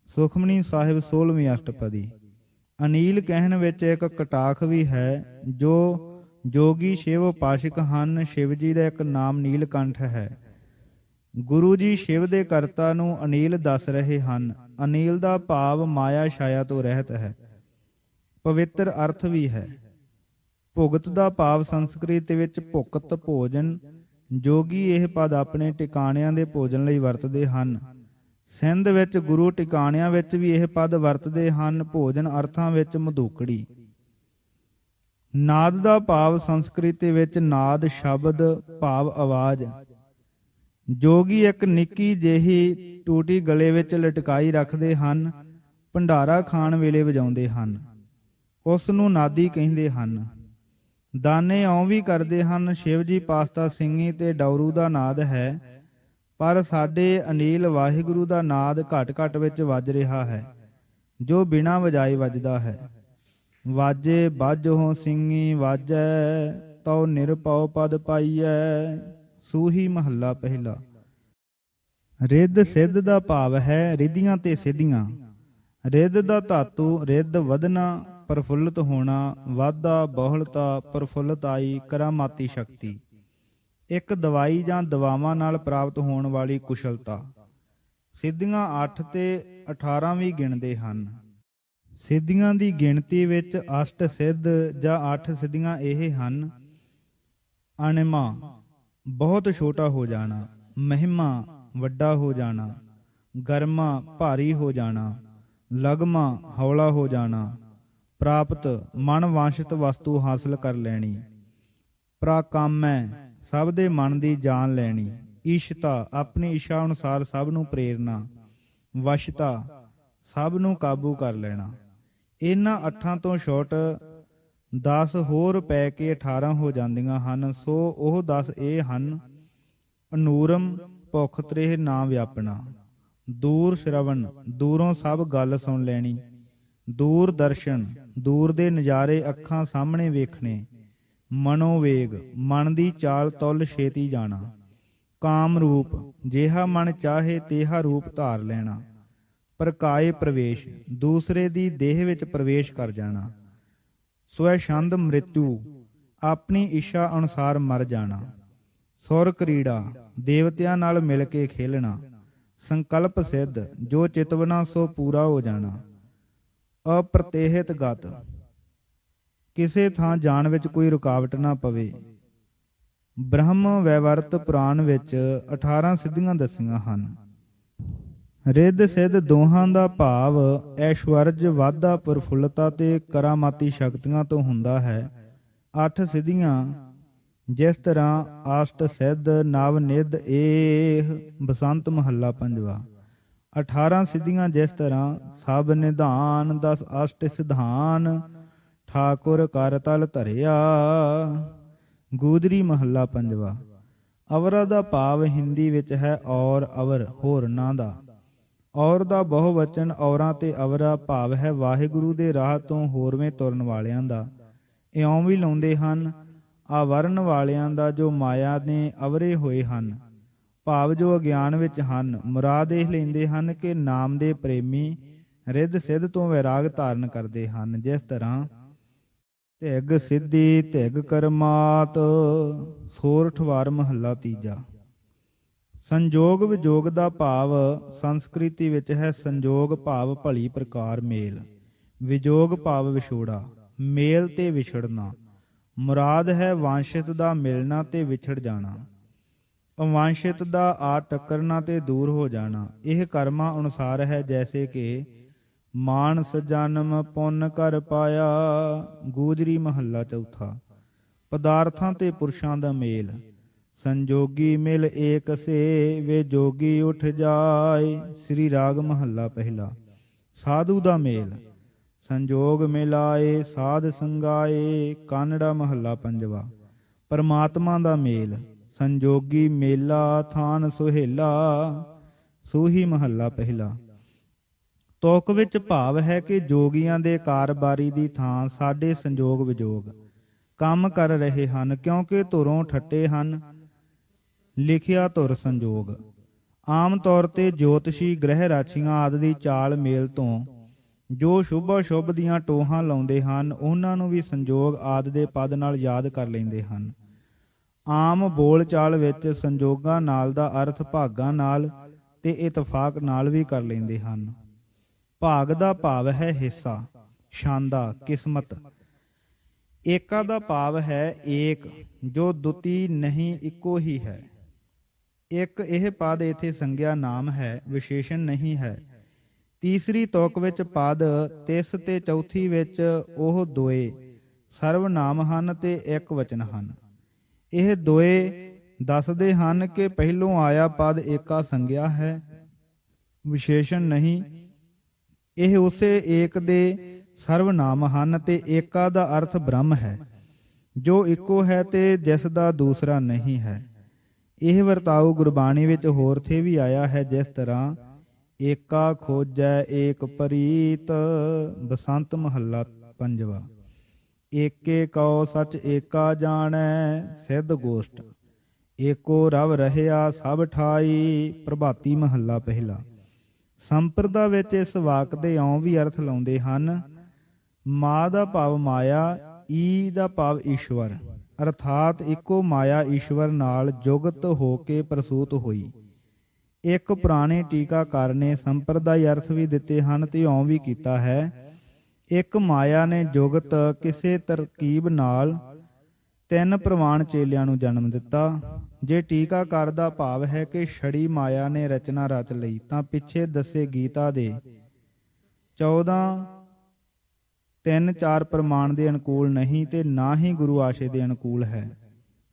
ਸੁਖਮਨੀ ਸਾਹਿਬ 16ਵੀਂ ਅਸ਼ਟਪਦੀ। ਅਨੀਲ ਕਹਿਣ ਵਿੱਚ ਇੱਕ ਕਟਾਖ ਵੀ ਹੈ। ਜੋ ਜੋਗੀ ਸ਼ਿਵ ਉਪਾਸ਼ਕ ਹਨ, ਸ਼ਿਵ ਜੀ ਦਾ ਇੱਕ ਨਾਮ ਨੀਲਕੰਠ ਹੈ। ਗੁਰੂ ਜੀ ਸ਼ਿਵ ਦੇ ਕਰਤਾ ਨੂੰ ਅਨੀਲ ਦੱਸ ਰਹੇ ਹਨ। ਅਨੀਲ ਦਾ ਭਾਵ ਮਾਇਆ ਛਾਇਆ ਤੋਂ ਰਹਿਤ ਹੈ। ਪਵਿੱਤਰ ਅਰਥ ਵੀ ਹੈ। ਭੁਗਤ ਦਾ ਭਾਵ ਸੰਸਕ੍ਰਿਤ ਵਿੱਚ ਭੁਕਤ ਭੋਜਨ। ਜੋਗੀ ਇਹ ਪਦ ਆਪਣੇ ਟਿਕਾਣਿਆਂ ਦੇ ਭੋਜਨ ਲਈ ਵਰਤਦੇ ਹਨ। ਸਿੰਧ ਵਿੱਚ ਗੁਰੂ ਟਿਕਾਣਿਆਂ ਵਿੱਚ ਵੀ ਇਹ ਪਦ ਵਰਤਦੇ ਹਨ। ਭੋਜਨ ਅਰਥਾਂ ਵਿੱਚ ਮਧੂਕੜੀ। ਨਾਦ ਦਾ ਭਾਵ ਸੰਸਕ੍ਰਿਤੀ ਵਿੱਚ ਨਾਦ ਸ਼ਬਦ ਭਾਵ ਆਵਾਜ਼। ਜੋਗੀ ਇੱਕ ਨਿੱਕੀ ਜਿਹੀ ਟੂਟੀ ਗਲੇ ਵਿੱਚ ਲਟਕਾਈ ਰੱਖਦੇ ਹਨ। ਭੰਡਾਰਾ ਖਾਣ ਵੇਲੇ ਵਜਾਉਂਦੇ ਹਨ। ਉਸ ਨੂੰ ਨਾਦੀ ਕਹਿੰਦੇ ਹਨ। ਦਾਨੇ ਇਉਂ ਵੀ ਕਰਦੇ ਹਨ। ਸ਼ਿਵ ਜੀ ਪਾਸਤਾ ਸਿੰਘੀ ਤੇ ਡੌਰੂ ਦਾ ਨਾਦ ਹੈ, ਪਰ ਸਾਡੇ ਅਨੀਲ ਵਾਹਿਗੁਰੂ ਦਾ ਨਾਦ ਘਟ ਘਟ ਵਿੱਚ ਵੱਜ ਰਿਹਾ ਹੈ, ਜੋ ਬਿਨਾਂ ਵਜਾਏ ਵੱਜਦਾ ਹੈ। ਵਾਜੇ ਬਾਜੋ ਸਿੰਘੀ ਵਾਜੈ, ਤਉ ਨਿਰਭਉ ਪਦ ਪਾਈਐ। ਸੂਹੀ ਮਹੱਲਾ ਪਹਿਲਾ। ਰਿੱਧ ਸਿੱਧ ਦਾ ਭਾਵ ਹੈ ਰਿੱਧੀਆਂ ਤੇ ਸਿੱਧੀਆਂ। ਰਿੱਧ ਦਾ ਧਾਤੂ ਰਿੱਧ ਵਧਣਾ, ਪ੍ਰਫੁੱਲਤ ਹੋਣਾ, ਵਾਧਾ, ਬਹੁਲਤਾ, ਪ੍ਰਫੁੱਲਤਾਈ, ਕਰਾਮਾਤੀ ਸ਼ਕਤੀ। ਇੱਕ ਦਵਾਈ ਜਾਂ ਦਵਾਵਾਂ ਨਾਲ ਪ੍ਰਾਪਤ ਹੋਣ ਵਾਲੀ ਕੁਸ਼ਲਤਾ। ਸਿੱਧੀਆਂ 8 ਤੇ 18 ਵੀ ਗਿਣਦੇ ਹਨ। ਸਿੱਧੀਆਂ ਦੀ ਗਿਣਤੀ ਵਿੱਚ ਅਸ਼ਟ ਸਿੱਧ ਜਾਂ 8 ਸਿੱਧੀਆਂ ਇਹ ਹਨ: ਅਣਿਮਾ ਬਹੁਤ ਛੋਟਾ ਹੋ ਜਾਣਾ, ਮਹਿਮਾ ਵੱਡਾ ਹੋ ਜਾਣਾ, ਗਰਮਾ ਭਾਰੀ ਹੋ ਜਾਣਾ, ਲਗਮਾ ਹੌਲਾ ਹੋ ਜਾਣਾ, ਪ੍ਰਾਪਤ ਮਨ ਵਾਂਛਿਤ ਵਸਤੂ ਹਾਸਲ ਕਰ ਲੈਣੀ, ਪ੍ਰਾਕਾਮੈ ਸਭ ਦੇ ਮਨ ਦੀ ਜਾਣ ਲੈਣੀ, ਈਸ਼ਤਾ ਆਪਣੀ ਇੱਛਾ ਅਨੁਸਾਰ ਸਭ ਨੂੰ ਪ੍ਰੇਰਨਾ, ਵਸ਼ਤਾ ਸਭ ਨੂੰ ਕਾਬੂ ਕਰ ਲੈਣਾ। ਇਹਨਾਂ 8 ਤੋਂ ਛੁੱਟ 10 ਹੋਰ ਪੈ ਕੇ 18 ਹੋ ਜਾਂਦੀਆਂ ਹਨ। ਸੋ ਉਹ 10 ਇਹ ਹਨ: ਅਨੂਰਮ ਭੁੱਖ ਤ੍ਰੇਹ ਨਾ ਵਿਆਪਣਾ, ਦੂਰ ਸ਼ਰਵਣ ਦੂਰੋਂ ਸਭ ਗੱਲ ਸੁਣ ਲੈਣੀ, ਦੂਰ ਦਰਸ਼ਨ ਦੂਰ ਦੇ ਨਜ਼ਾਰੇ ਅੱਖਾਂ ਸਾਹਮਣੇ ਵੇਖਣੇ, ਮਨੋਵੇਗ ਮਨ ਦੀ ਚਾਲ ਤੁਲ ਛੇਤੀ ਜਾਣਾ, ਕਾਮ ਰੂਪ ਜਿਹਾ ਮਨ ਚਾਹੇ ਤੇਹਾ ਰੂਪ ਧਾਰ ਲੈਣਾ, ਪ੍ਰਕਾਏ ਪ੍ਰਵੇਸ਼ ਦੂਸਰੇ ਦੀ ਦੇਹ ਵਿੱਚ ਪ੍ਰਵੇਸ਼ ਕਰ ਜਾਣਾ, ਸਵੈਛੰਦ ਮ੍ਰਿਤੂ ਆਪਣੀ ਇੱਛਾ ਅਨੁਸਾਰ ਮਰ ਜਾਣਾ, ਸੁਰ ਕ੍ਰੀੜਾ ਦੇਵਤਿਆਂ ਨਾਲ ਮਿਲ ਕੇ ਖੇਲਣਾ, ਸੰਕਲਪ ਸਿੱਧ ਜੋ ਚਿਤਵਨਾ ਸੋ ਪੂਰਾ ਹੋ ਜਾਣਾ, ਅਪ੍ਰਤਿਹਤ ਗਤ ਕਿਸੇ ਥਾਂ ਜਾਣ ਵਿੱਚ ਕੋਈ ਰੁਕਾਵਟ ਨਾ ਪਵੇ। ਬ੍ਰਹਮ ਵੈਵਰਤ ਪੁਰਾਣ ਵਿੱਚ 18 ਸਿੱਧੀਆਂ ਦੱਸੀਆਂ ਹਨ। ਰਿੱਧ ਸਿੱਧ ਦੋਹਾਂ ਦਾ ਭਾਵ ਐਸ਼ਵਰਜ ਵਾਧਾ ਪ੍ਰਫੁੱਲਤਾ ਤੇ ਕਰਾਮਾਤੀ ਸ਼ਕਤੀਆਂ ਤੋਂ ਹੁੰਦਾ ਹੈ। 8 ਸਿੱਧੀਆਂ ਜਿਸ ਤਰ੍ਹਾਂ ਅਸ਼ਟ ਸਿੱਧ ਨਵ ਨਿਧ ਏਹ ਬਸੰਤ ਮਹੱਲਾ ਪੰਜਵਾ। 18 ਸਿੱਧੀਆਂ ਜਿਸ ਤਰ੍ਹਾਂ ਸਭ ਨਿਧਾਨ 10 ਅਸ਼ਟ ਸਿਧਾਨ ਠਾਕੁਰ ਕਰ ਤਲ ਧਰਿਆ ਗੂਜਰੀ ਮਹੱਲਾ ਪੰਜਵਾ। ਅਵਰਾ ਦਾ ਭਾਵ ਹਿੰਦੀ ਵਿੱਚ ਹੈ ਔਰ ਅਵਰ ਹੋਰਨਾਂ ਦਾ। ਔਰ ਦਾ ਬਹੁ ਵਚਨ ਔਰਾਂ ਤੇ ਅਵਰਾ ਭਾਵ ਹੈ ਵਾਹਿਗੁਰੂ ਦੇ ਰਾਹ ਤੋਂ ਹੋਰਵੇਂ ਤੁਰਨ ਵਾਲਿਆਂ ਦਾ। ਇਉਂ ਵੀ ਲਾਉਂਦੇ ਹਨ ਆਵਰਨ ਵਾਲਿਆਂ ਦਾ ਜੋ ਮਾਇਆ ਨੇ ਅਵਰੇ ਹੋਏ ਹਨ, ਭਾਵ ਜੋ ਅਗਿਆਨ ਵਿੱਚ ਹਨ। ਮੁਰਾਦ ਇਹ ਲੈਂਦੇ ਹਨ ਕਿ ਨਾਮ ਦੇ ਪ੍ਰੇਮੀ ਰਿੱਧ ਸਿੱਧ ਤੋਂ ਵੈਰਾਗ ਧਾਰਨ ਕਰਦੇ ਹਨ। ਜਿਸ ਤਰ੍ਹਾਂ ਧਿਗ ਸਿੱਧੀ ਧਿਗ ਕਰਮਾਤ ਸੋਰਠ ਵਾਰ ਮਹੱਲਾ ਤੀਜਾ। ਸੰਜੋਗ ਵਿਜੋਗ ਦਾ ਭਾਵ ਸੰਸਕ੍ਰਿਤੀ ਵਿੱਚ ਹੈ ਸੰਜੋਗ ਭਾਵ ਭਲੀ ਪ੍ਰਕਾਰ ਮੇਲ, ਵਿਜੋਗ ਭਾਵ ਵਿਛੋੜਾ, ਮੇਲ ਤੇ ਵਿਛੜਨਾ। ਮੁਰਾਦ ਹੈ ਵਾਂਛਿਤ ਦਾ ਮਿਲਣਾ ਤੇ ਵਿਛੜ ਜਾਣਾ, ਅਵਾਂਛਿਤ ਦਾ ਆ ਟੱਕਰਨਾ ਤੇ ਦੂਰ ਹੋ ਜਾਣਾ। ਇਹ ਕਰਮਾਂ ਅਨੁਸਾਰ ਹੈ, ਜੈਸੇ ਕਿ ਮਾਨਸ ਜਨਮ ਪੁੰਨ ਕਰ ਪਾਇਆ ਗੂਜਰੀ ਮਹੱਲਾ ਚੌਥਾ। ਪਦਾਰਥਾਂ ਤੇ ਪੁਰਸ਼ਾਂ ਦਾ ਮੇਲ। ਸੰਜੋਗੀ ਮਿਲ ਏਕ ਸੇ ਵੇ ਜੋਗੀ ਉਠ ਜਾਏ ਸ੍ਰੀ ਰਾਗ ਮਹੱਲਾ ਪਹਿਲਾ। ਸਾਧੂ ਦਾ ਮੇਲ। ਸੰਜੋਗ ਮਿਲਾਏ ਸਾਧ ਸੰਗਾਏ ਕਾਨੜਾ ਮਹੱਲਾ ਪੰਜਵਾ। ਪਰਮਾਤਮਾ ਦਾ ਮੇਲ। ਸੰਜੋਗੀ ਮੇਲਾ ਥਾਨ ਸੁਹੇਲਾ ਸੂਹੀ ਮਹੱਲਾ ਪਹਿਲਾ। ਤੁਕ ਵਿੱਚ ਭਾਵ ਹੈ ਕਿ ਜੋਗੀਆਂ ਦੇ ਕਾਰਬਾਰੀ ਦੀ ਥਾਂ ਸਾਡੇ ਸੰਜੋਗ ਵਿਜੋਗ ਕੰਮ ਕਰ ਰਹੇ ਹਨ, ਕਿਉਂਕਿ ਧੁਰੋਂ ਠੱਟੇ ਹਨ। ਲਿਖਿਆ ਧੁਰ ਸੰਜੋਗ। ਆਮ ਤੌਰ ਤੇ ਜੋਤਸ਼ੀ ਗ੍ਰਹਿ ਰਾਸ਼ੀਆਂ ਆਦਿ ਦੀ ਚਾਲ ਮੇਲ ਤੋਂ ਜੋ ਸ਼ੁਭ ਅਸ਼ੁਭ ਦੀਆਂ ਟੋਹਾਂ ਲਾਉਂਦੇ ਹਨ, ਉਹਨਾਂ ਨੂੰ ਵੀ ਸੰਜੋਗ ਆਦਿ ਦੇ ਪਦ ਨਾਲ ਯਾਦ ਕਰ ਲੈਂਦੇ ਹਨ। ਆਮ ਬੋਲ ਚਾਲ ਵਿੱਚ ਸੰਜੋਗਾਂ ਨਾਲ ਦਾ ਅਰਥ ਭਾਗਾਂ ਨਾਲ ਤੇ ਇਤਫਾਕ ਨਾਲ ਵੀ ਕਰ ਲੈਂਦੇ ਹਨ। ਭਾਗ ਦਾ ਭਾਵ ਹੈ ਹਿੱਸਾ, ਛਾਂਦਾ, ਕਿਸਮਤ। ਏਕਾ ਦਾ ਭਾਵ ਹੈ ਏਕ, ਜੋ ਦੁਤੀ ਨਹੀਂ ਇੱਕੋ ਹੀ ਹੈ। ਇੱਕ ਇਹ ਪਦ ਇੱਥੇ ਸੰਗਿਆ ਨਾਮ ਹੈ, ਵਿਸ਼ੇਸ਼ਣ ਨਹੀਂ ਹੈ। ਤੀਸਰੀ ਤੁਕ ਵਿੱਚ ਪਦ ਤਿਸ ਤੇ ਚੌਥੀ ਵਿੱਚ ਉਹ ਦੋਏ ਸਰਵਨਾਮ ਹਨ ਤੇ ਇੱਕ ਵਚਨ ਹਨ। ਇਹ ਦੋਏ ਦੱਸਦੇ ਹਨ ਕਿ ਪਹਿਲੋਂ ਆਇਆ ਪਦ ਏਕਾ ਸੰਗਿਆ ਹੈ, ਵਿਸ਼ੇਸ਼ਣ ਨਹੀਂ। ਇਹ ਉਸੇ ਏਕ ਦੇ ਸਰਵਨਾਮ ਹਨ ਤੇ ਏਕਾ ਦਾ ਅਰਥ ਬ੍ਰਹਮ ਹੈ, ਜੋ ਇੱਕੋ ਹੈ ਤੇ ਜਿਸ ਦਾ ਦੂਸਰਾ ਨਹੀਂ ਹੈ। ਇਹ ਵਰਤਾਓ ਗੁਰਬਾਣੀ ਵਿੱਚ ਹੋਰ ਥੇ ਵੀ ਆਇਆ ਹੈ, ਜਿਸ ਤਰ੍ਹਾਂ ਏਕਾ ਖੋਜੈ ਏਕ ਪ੍ਰੀਤ ਬਸੰਤ ਮਹੱਲਾ ਪੰਜਵਾ। ਏਕੇ ਕਉ ਸਚ ਏਕਾ ਜਾਣੈ ਸਿੱਧ ਗੋਸ਼ਟ। ਏਕੋ ਰਵ ਰਹਿਆ ਸਭ ਠਾਈ ਪ੍ਰਭਾਤੀ ਮਹੱਲਾ ਪਹਿਲਾ। ਸੰਪਰਦਾ ਵਿੱਚ ਇਸ ਵਾਕ ਦੇ ਇਉਂ ਵੀ ਅਰਥ ਲਾਉਂਦੇ ਹਨ। ਮਾ ਦਾ ਭਾਵ ਮਾਇਆ, ਈ ਦਾ ਭਾਵ ਈਸ਼ਵਰ, ਅਰਥਾਤ ਇੱਕੋ ਮਾਇਆ ਈਸ਼ਵਰ ਨਾਲ ਜੁਗਤ ਹੋ ਕੇ ਪ੍ਰਸੂਤ ਹੋਈ। ਇੱਕ ਪੁਰਾਣੇ ਟੀਕਾਕਾਰ ਨੇ ਸੰਪਰਦਾਇ ਅਰਥ ਵੀ ਦਿੱਤੇ ਹਨ ਤੇ ਇਉਂ ਵੀ ਕੀਤਾ ਹੈ। ਇੱਕ ਮਾਇਆ ਨੇ ਜੁਗਤ ਕਿਸੇ ਤਰਕੀਬ ਨਾਲ 3 ਪ੍ਰਵਾਨ ਚੇਲਿਆਂ ਨੂੰ ਜਨਮ ਦਿੱਤਾ। ਜੇ ਟੀਕਾਕਾਰ ਦਾ ਭਾਵ ਹੈ ਕਿ ਛੜੀ ਮਾਇਆ ਨੇ ਰਚਨਾ ਰਚ ਲਈ, ਤਾਂ ਪਿੱਛੇ ਦੱਸੇ ਗੀਤਾ ਦੇ 14 3-4 ਪ੍ਰਮਾਣ ਦੇ ਅਨੁਕੂਲ ਨਹੀਂ ਤੇ ਨਾ ਹੀ ਗੁਰੂ ਆਸ਼ੇ ਦੇ ਅਨੁਕੂਲ ਹੈ।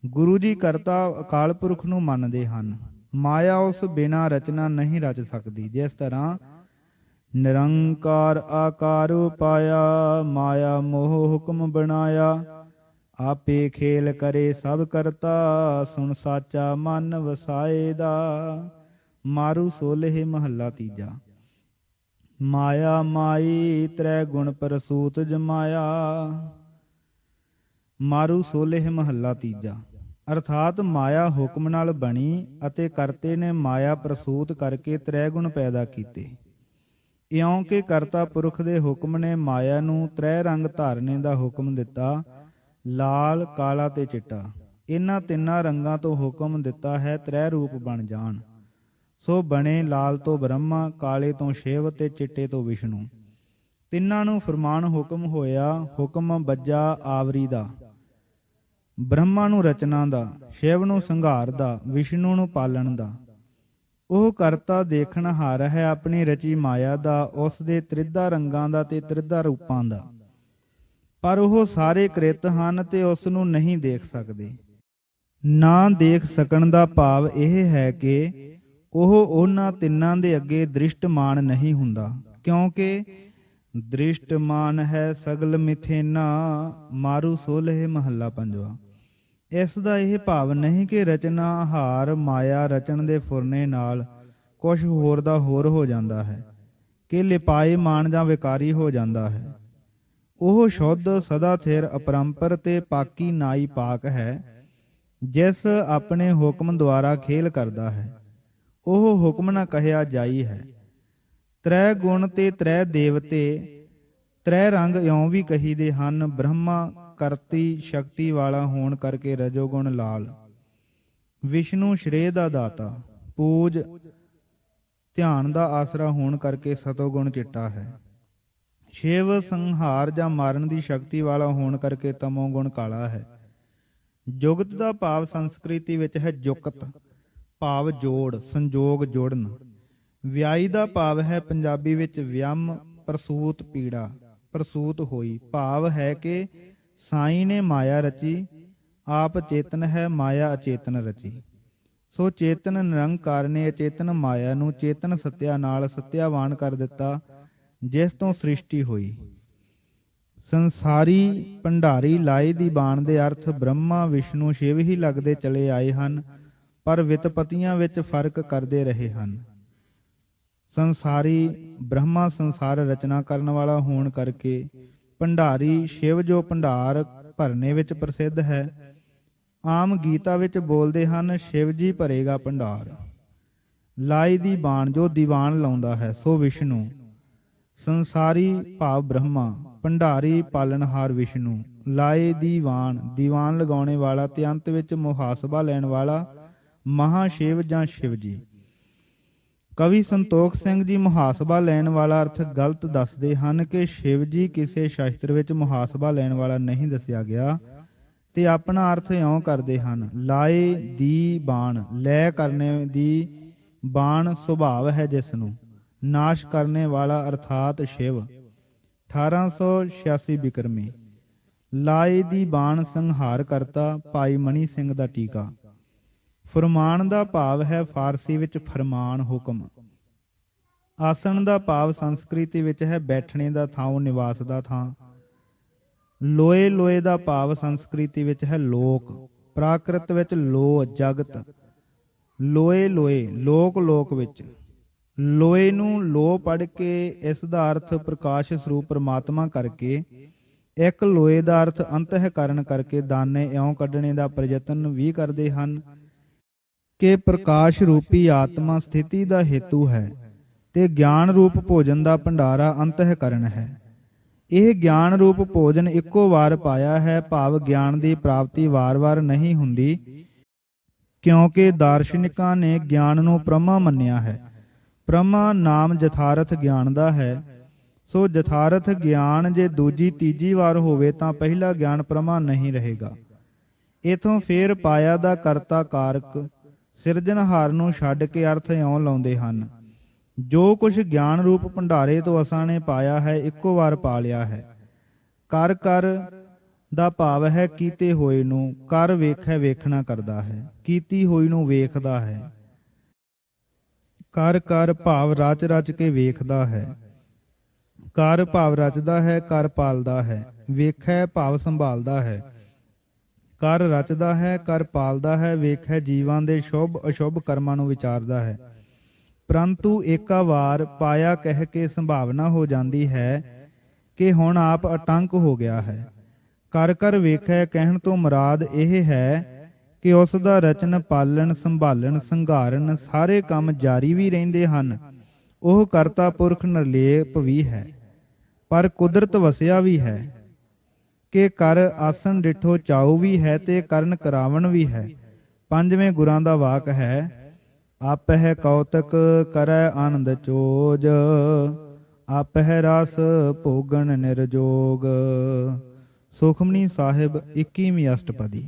ਗੁਰੂ ਜੀ ਕਰਤਾ ਅਕਾਲ ਪੁਰਖ ਨੂੰ ਮੰਨਦੇ ਹਨ। ਮਾਇਆ ਉਸ ਬਿਨਾਂ ਰਚਨਾ ਨਹੀਂ ਰਚ ਸਕਦੀ। ਜਿਸ ਤਰ੍ਹਾਂ ਨਿਰੰਕਾਰ ਆਕਾਰ ਪਾਇਆ, ਮਾਇਆ ਮੋਹ ਹੁਕਮ ਬਣਾਇਆ, ਆਪੇ ਖੇਲ ਕਰੇ ਸਭ ਕਰਤਾ, ਸੁਣ ਸਾਚਾ ਮਨ ਵਸਾਏ ਦਾ। ਮਾਰੂ ਸੋਲਹ ਮਹੱਲਾ ਤੀਜਾ। ਮਾਇਆ ਮਾਈ ਤ੍ਰੈ ਗੁਣ ਪ੍ਰਸੂਤ ਜਮਾਇਆ। ਮਾਰੂ ਸੋਲਹ ਮਹੱਲਾ ਤੀਜਾ। ਅਰਥਾਤ ਮਾਇਆ ਹੁਕਮ ਨਾਲ ਬਣੀ ਅਤੇ ਕਰਤੇ ਨੇ ਮਾਇਆ ਪ੍ਰਸੂਤ ਕਰਕੇ 3 ਗੁਣ ਪੈਦਾ ਕੀਤੇ। ਇਉਂ ਕਿ ਕਰਤਾ ਪੁਰਖ ਦੇ ਹੁਕਮ ਨੇ ਮਾਇਆ ਨੂੰ 3 ਰੰਗ ਧਾਰਨੇ ਦਾ ਹੁਕਮ ਦਿੱਤਾ, ਲਾਲ, ਕਾਲਾ ਤੇ ਚਿੱਟਾ। ਇਹਨਾਂ 3 ਰੰਗਾਂ ਤੋਂ ਹੁਕਮ ਦਿੱਤਾ ਹੈ 3 ਰੂਪ ਬਣ ਜਾਣ। ਸੋ ਬਣੇ ਲਾਲ ਤੋਂ ਬ੍ਰਹਮਾ, ਕਾਲੇ ਤੋਂ ਸ਼ਿਵ ਤੇ ਚਿੱਟੇ ਤੋਂ ਵਿਸ਼ਨੂੰ। ਤਿੰਨਾਂ ਨੂੰ ਫਰਮਾਨ ਹੁਕਮ ਹੋਇਆ। ਹੁਕਮ ਬੱਜਾ ਆਵਰੀ ਦਾ, ਬ੍ਰਹਮਾ ਨੂੰ ਰਚਨਾ ਦਾ, ਸ਼ਿਵ ਨੂੰ ਸੰਘਾਰ ਦਾ, ਵਿਸ਼ਨੂੰ ਨੂੰ ਪਾਲਣ ਦਾ। ਉਹ ਕਰਤਾ ਦੇਖਣਹਾਰ ਹੈ ਆਪਣੀ ਰਚੀ ਮਾਇਆ ਦਾ, ਉਸ ਦੇ 3 ਰੰਗਾਂ ਦਾ ਤੇ 3 ਰੂਪਾਂ ਦਾ। ਪਰ ਉਹ ਸਾਰੇ ਕ੍ਰਿਤ ਹਨ ਤੇ ਉਸ ਨੂੰ ਨਹੀਂ ਦੇਖ ਸਕਦੇ। ਨਾ ਦੇਖ ਸਕਣ ਦਾ ਭਾਵ ਇਹ ਹੈ ਕਿ ਉਹ ਉਹਨਾਂ ਤਿੰਨਾਂ ਦੇ ਅੱਗੇ ਦ੍ਰਿਸ਼ਟਮਾਨ ਨਹੀਂ ਹੁੰਦਾ, ਕਿਉਂਕਿ ਦ੍ਰਿਸ਼ਟਮਾਨ ਹੈ ਸਗਲ ਮਿਥੇਨਾ। ਮਾਰੂ ਸੋਲਹ ਮਹੱਲਾ ਪੰਜਵਾ। ਇਸ ਦਾ ਇਹ ਭਾਵ ਨਹੀਂ ਕਿ ਰਚਨਾ ਹਾਰ ਮਾਇਆ ਰਚਨ ਦੇ ਫੁਰਨੇ ਨਾਲ ਕੁਛ ਹੋਰ ਦਾ ਹੋਰ ਹੋ ਜਾਂਦਾ ਹੈ, ਕਿ ਲਿਪਾਏ ਮਾਨ ਜਾਂ ਵਿਕਾਰੀ ਹੋ ਜਾਂਦਾ ਹੈ। ਉਹ ਸ਼ੁੱਧ, ਸਦਾ ਥਿਰ, ਅਪਰੰਪਰ ਤੇ ਪਾਕੀ ਨਾਈ ਪਾਕ ਹੈ, ਜਿਸ ਆਪਣੇ ਹੁਕਮ ਦੁਆਰਾ ਖੇਲ ਕਰਦਾ ਹੈ। ਉਹ ਹੁਕਮ ਨਾ ਕਹਿਆ ਜਾਈ ਹੈ। 3 ਗੁਣ ਤੇ 3 ਦੇਵਤੇ, 3 ਰੰਗ ਇਉਂ ਵੀ ਕਹੀਦੇ ਹਨ। ਬ੍ਰਹਮਾ ਕਰਤੀ ਸ਼ਕਤੀ ਵਾਲਾ ਹੋਣ ਕਰਕੇ ਰਜੋਗੁਣ ਲਾਲ, ਵਿਸ਼ਨੂੰ ਸ਼੍ਰੇਹ ਦਾ ਦਾਤਾ, ਪੂਜ ਧਿਆਨ ਦਾ ਆਸਰਾ ਹੋਣ ਕਰਕੇ ਸਤੋਗੁਣ ਚਿੱਟਾ ਹੈ। ਸ਼ਿਵ ਸੰਹਾਰ ਜਾਂ ਮਾਰਨ ਦੀ ਸ਼ਕਤੀ ਵਾਲਾ ਹੋਣ ਕਰਕੇ ਤਮੋਗੁਣ ਕਾਲਾ ਹੈ। ਜੁਗਤ ਦਾ ਭਾਵ ਸੰਸਕ੍ਰਿਤੀ ਵਿੱਚ ਹੈ ਜੁਕਤ, ਭਾਵ ਜੋੜ, ਸੰਜੋਗ, ਜੋੜਨ। ਵਿਆਈ ਦਾ ਭਾਵ ਹੈ ਪੰਜਾਬੀ ਵਿੱਚ ਵਿਅਮ, ਪ੍ਰਸੂਤ, ਪੀੜਾ, ਪ੍ਰਸੂਤ ਹੋਈ। ਭਾਵ ਹੈ ਕਿ ਸਾਈਂ ਨੇ ਮਾਇਆ ਰਚੀ, ਆਪ ਚੇਤਨ ਹੈ, ਮਾਇਆ ਅਚੇਤਨ ਰਚੀ। ਸੋ ਚੇਤਨ ਨਿਰੰਕਾਰ ਨੇ ਅਚੇਤਨ ਮਾਇਆ ਨੂੰ ਚੇਤਨ ਸੱਤਿਆ ਨਾਲ ਸੱਤਿਆਵਾਨ ਕਰ ਦਿੱਤਾ, ਜਿਸ ਤੋਂ ਸ੍ਰਿਸ਼ਟੀ ਹੋਈ। ਸੰਸਾਰੀ ਭੰਡਾਰੀ ਲਾਏ ਦੀ ਬਾਣ ਦੇ ਅਰਥ ਬ੍ਰਹਮਾ, ਵਿਸ਼ਨੂੰ, ਸ਼ਿਵ ਹੀ ਲੱਗਦੇ ਚਲੇ ਆਏ ਹਨ, ਪਰ ਵਿਤਪਤੀਆਂ ਵਿੱਚ ਫਰਕ ਕਰਦੇ ਰਹੇ ਹਨ। ਸੰਸਾਰੀ ਬ੍ਰਹਮਾ ਸੰਸਾਰ ਰਚਨਾ ਕਰਨ ਵਾਲਾ ਹੋਣ ਕਰਕੇ ਭੰਡਾਰੀ ਸ਼ਿਵ ਜੋ ਭੰਡਾਰ ਭਰਨੇ ਵਿੱਚ ਪ੍ਰਸਿੱਧ ਹੈ। ਆਮ ਗੀਤਾ ਵਿੱਚ ਬੋਲਦੇ ਹਨ, ਸ਼ਿਵ ਜੀ ਭਰੇਗਾ ਭੰਡਾਰ। ਲਾਈ ਦੀ ਬਾਣ ਜੋ ਦੀਵਾਨ ਲਾਉਂਦਾ ਹੈ, ਸੋ ਵਿਸ਼ਨੂੰ। ਸੰਸਾਰੀ ਭਾਵ ਬ੍ਰਹਮਾ, ਭੰਡਾਰੀ ਪਾਲਣਹਾਰ ਵਿਸ਼ਨੂੰ, ਲਾਏ ਦੀਵਾਨ ਦੀਵਾਨ ਲਗਾਉਣੇ ਵਾਲਾ ਤੇ ਅੰਤ ਵਿੱਚ ਮੁਹਾਸਬਾ ਲੈਣ ਵਾਲਾ ਮਹਾਸ਼ਿਵ ਜਾਂ ਸ਼ਿਵ ਜੀ। ਕਵੀ ਸੰਤੋਖ ਸਿੰਘ ਜੀ ਮੁਹਾਸਬਾ ਲੈਣ ਵਾਲਾ ਅਰਥ ਗਲਤ ਦੱਸਦੇ ਹਨ ਕਿ ਸ਼ਿਵ ਜੀ ਕਿਸੇ ਸ਼ਾਸਤਰ ਵਿੱਚ ਮੁਹਾਸਬਾ ਲੈਣ ਵਾਲਾ ਨਹੀਂ ਦੱਸਿਆ ਗਿਆ, ਤੇ ਆਪਣਾ ਅਰਥ ਇਉਂ ਕਰਦੇ ਹਨ, ਲਾਏ ਦੀ ਬਾਣ, ਲੈ ਕਰਨੇ ਦੀ ਬਾਣ ਸੁਭਾਵ ਹੈ ਜਿਸ ਨੂੰ, ਨਾਸ਼ ਕਰਨੇ ਵਾਲਾ ਅਰਥਾਤ ਸ਼ਿਵ। 1886 ਬਿਕਰਮੀ। ਲਾਏ ਦੀ ਬਾਣ ਸੰਹਾਰ ਕਰਤਾ, ਭਾਈ ਮਣੀ ਸਿੰਘ ਦਾ ਟੀਕਾ। ਫਰਮਾਨ ਦਾ ਭਾਵ ਹੈ ਫਾਰਸੀ ਵਿੱਚ ਫਰਮਾਨ, ਹੁਕਮ। ਆਸਣ ਦਾ ਭਾਵ ਸੰਸਕ੍ਰਿਤੀ ਵਿੱਚ ਹੈ ਬੈਠਣੇ ਦਾ ਥਾਂ, ਨਿਵਾਸ ਦਾ ਥਾਂ। ਲੋਏ ਲੋਏ ਦਾ ਭਾਵ ਸੰਸਕ੍ਰਿਤੀ ਵਿੱਚ ਹੈ ਲੋਕ। ਪ੍ਰਾਕ੍ਰਿਤ ਵਿੱਚ ਲੋ, ਜਗਤ। ਲੋਏ ਲੋਏ, ਲੋਕ ਲੋਕ ਵਿੱਚ। ਲੋਏ ਨੂੰ ਲੋ ਪੜ੍ਹ ਕੇ ਇਸ ਦਾ ਅਰਥ ਪ੍ਰਕਾਸ਼ ਸਰੂਪ ਪਰਮਾਤਮਾ ਕਰਕੇ, ਇੱਕ ਲੋਏ ਦਾ ਅਰਥ ਅੰਤਹਿਕਰਨ ਕਰਕੇ ਦਾਨੇ ਇਉਂ ਕੱਢਣੇ ਦਾ ਪ੍ਰਯਤਨ ਵੀ ਕਰਦੇ ਹਨ ਕਿ ਪ੍ਰਕਾਸ਼ ਰੂਪੀ ਆਤਮਾ ਸਥਿਤੀ ਦਾ ਹੇਤੂ ਹੈ ਤੇ ਗਿਆਨ ਰੂਪ ਭੋਜਨ ਦਾ ਭੰਡਾਰਾ ਅੰਤਹਿਕਰਨ ਹੈ। ਇਹ ਗਿਆਨ ਰੂਪ ਭੋਜਨ ਇੱਕੋ ਵਾਰ ਪਾਇਆ ਹੈ, ਭਾਵ ਗਿਆਨ ਦੀ ਪ੍ਰਾਪਤੀ ਵਾਰ-ਵਾਰ ਨਹੀਂ ਹੁੰਦੀ, ਕਿਉਂਕਿ ਦਾਰਸ਼ਨਿਕਾਂ ਨੇ ਗਿਆਨ ਨੂੰ ਬ੍ਰਹਮਾ ਮੰਨਿਆ ਹੈ। ਬ੍ਰਹਮਾ ਨਾਮ ਯਥਾਰਥ ਗਿਆਨ ਦਾ ਹੈ। ਸੋ ਯਥਾਰਥ ਗਿਆਨ ਜੇ ਦੂਜੀ ਤੀਜੀ ਵਾਰ ਹੋਵੇ ਤਾਂ ਪਹਿਲਾ ਗਿਆਨ ਬ੍ਰਹਮਾ ਨਹੀਂ ਰਹੇਗਾ। ਇਥੋਂ ਫੇਰ ਪਾਇਆ ਦਾ ਕਰਤਾ ਕਾਰਕ ਸਿਰਜਣਹਾਰ ਨੂੰ ਛੱਡ ਕੇ ਅਰਥ ਇਉਂ ਲਾਉਂਦੇ ਹਨ, ਜੋ ਕੁਛ ਗਿਆਨ ਰੂਪ ਭੰਡਾਰੇ ਤੋਂ ਅਸਾਂ ਨੇ ਪਾਇਆ ਹੈ, ਇੱਕੋ ਵਾਰ ਪਾ ਲਿਆ ਹੈ। ਕਰ ਕਰ ਦਾ ਭਾਵ ਹੈ ਕੀਤੇ ਹੋਏ ਨੂੰ, ਕਰ ਵੇਖੈ ਵੇਖਣਾ ਕਰਦਾ ਹੈ, ਕੀਤੀ ਹੋਈ ਨੂੰ ਵੇਖਦਾ ਹੈ। ਕਰ ਕਰ ਭਾਵ ਰਚ ਰਚ ਕੇ ਵੇਖਦਾ ਹੈ। ਕਰ ਭਾਵ ਰਚਦਾ ਹੈ, ਕਰ ਪਾਲਦਾ ਹੈ। ਵੇਖੈ ਭਾਵ ਸੰਭਾਲਦਾ ਹੈ। ਕਰ ਰਚਦਾ ਹੈ, ਕਰ ਪਾਲਦਾ ਹੈ। ਵੇਖੈ ਜੀਵਾਂ ਦੇ ਸ਼ੁਭ ਅਸ਼ੁਭ ਕਰਮਾਂ ਨੂੰ ਵਿਚਾਰਦਾ ਹੈ। ਪਰੰਤੂ ਏਕਾ ਵਾਰ ਪਾਇਆ ਕਹਿ ਕੇ ਸੰਭਾਵਨਾ ਹੋ ਜਾਂਦੀ ਹੈ ਕਿ ਹੁਣ ਆਪ ਅਟੰਕ ਹੋ ਗਿਆ ਹੈ। ਕਰ ਕਰ ਵੇਖੈ ਕਹਿਣ ਤੋਂ ਮੁਰਾਦ ਇਹ ਹੈ ਕਿ ਉਸ ਦਾ ਰਚਨ ਪਾਲਣ ਸੰਭਾਲਣ ਸੰਘਾਰਨ ਸਾਰੇ ਕੰਮ ਜਾਰੀ ਵੀ ਰਹਿੰਦੇ ਹਨ। ਉਹ ਕਰਤਾ ਪੁਰਖ ਨਿਰਲੇਪ ਵੀ ਹੈ, ਪਰ ਕੁਦਰਤ ਵਸਿਆ ਵੀ ਹੈ ਕਿ ਕਰ ਆਸਣ ਡਿਠੋ ਚਾਉ ਵੀ ਹੈ ਤੇ ਕਰਨ ਕਰਾਵਣ ਵੀ ਹੈ। ਪੰਜਵੇਂ ਗੁਰਾਂ ਦਾ ਵਾਕ ਹੈ, ਆਪਹਿ ਕੌਤਕ ਕਰੈ ਆਨੰਦ ਚੋਜ, ਆਪਹਿ ਰਸ ਭੋਗਣ ਨਿਰਜੋਗ। ਸੁਖਮਨੀ ਸਾਹਿਬ 21ਵੀਂ ਅਸ਼ਟਪਦੀ।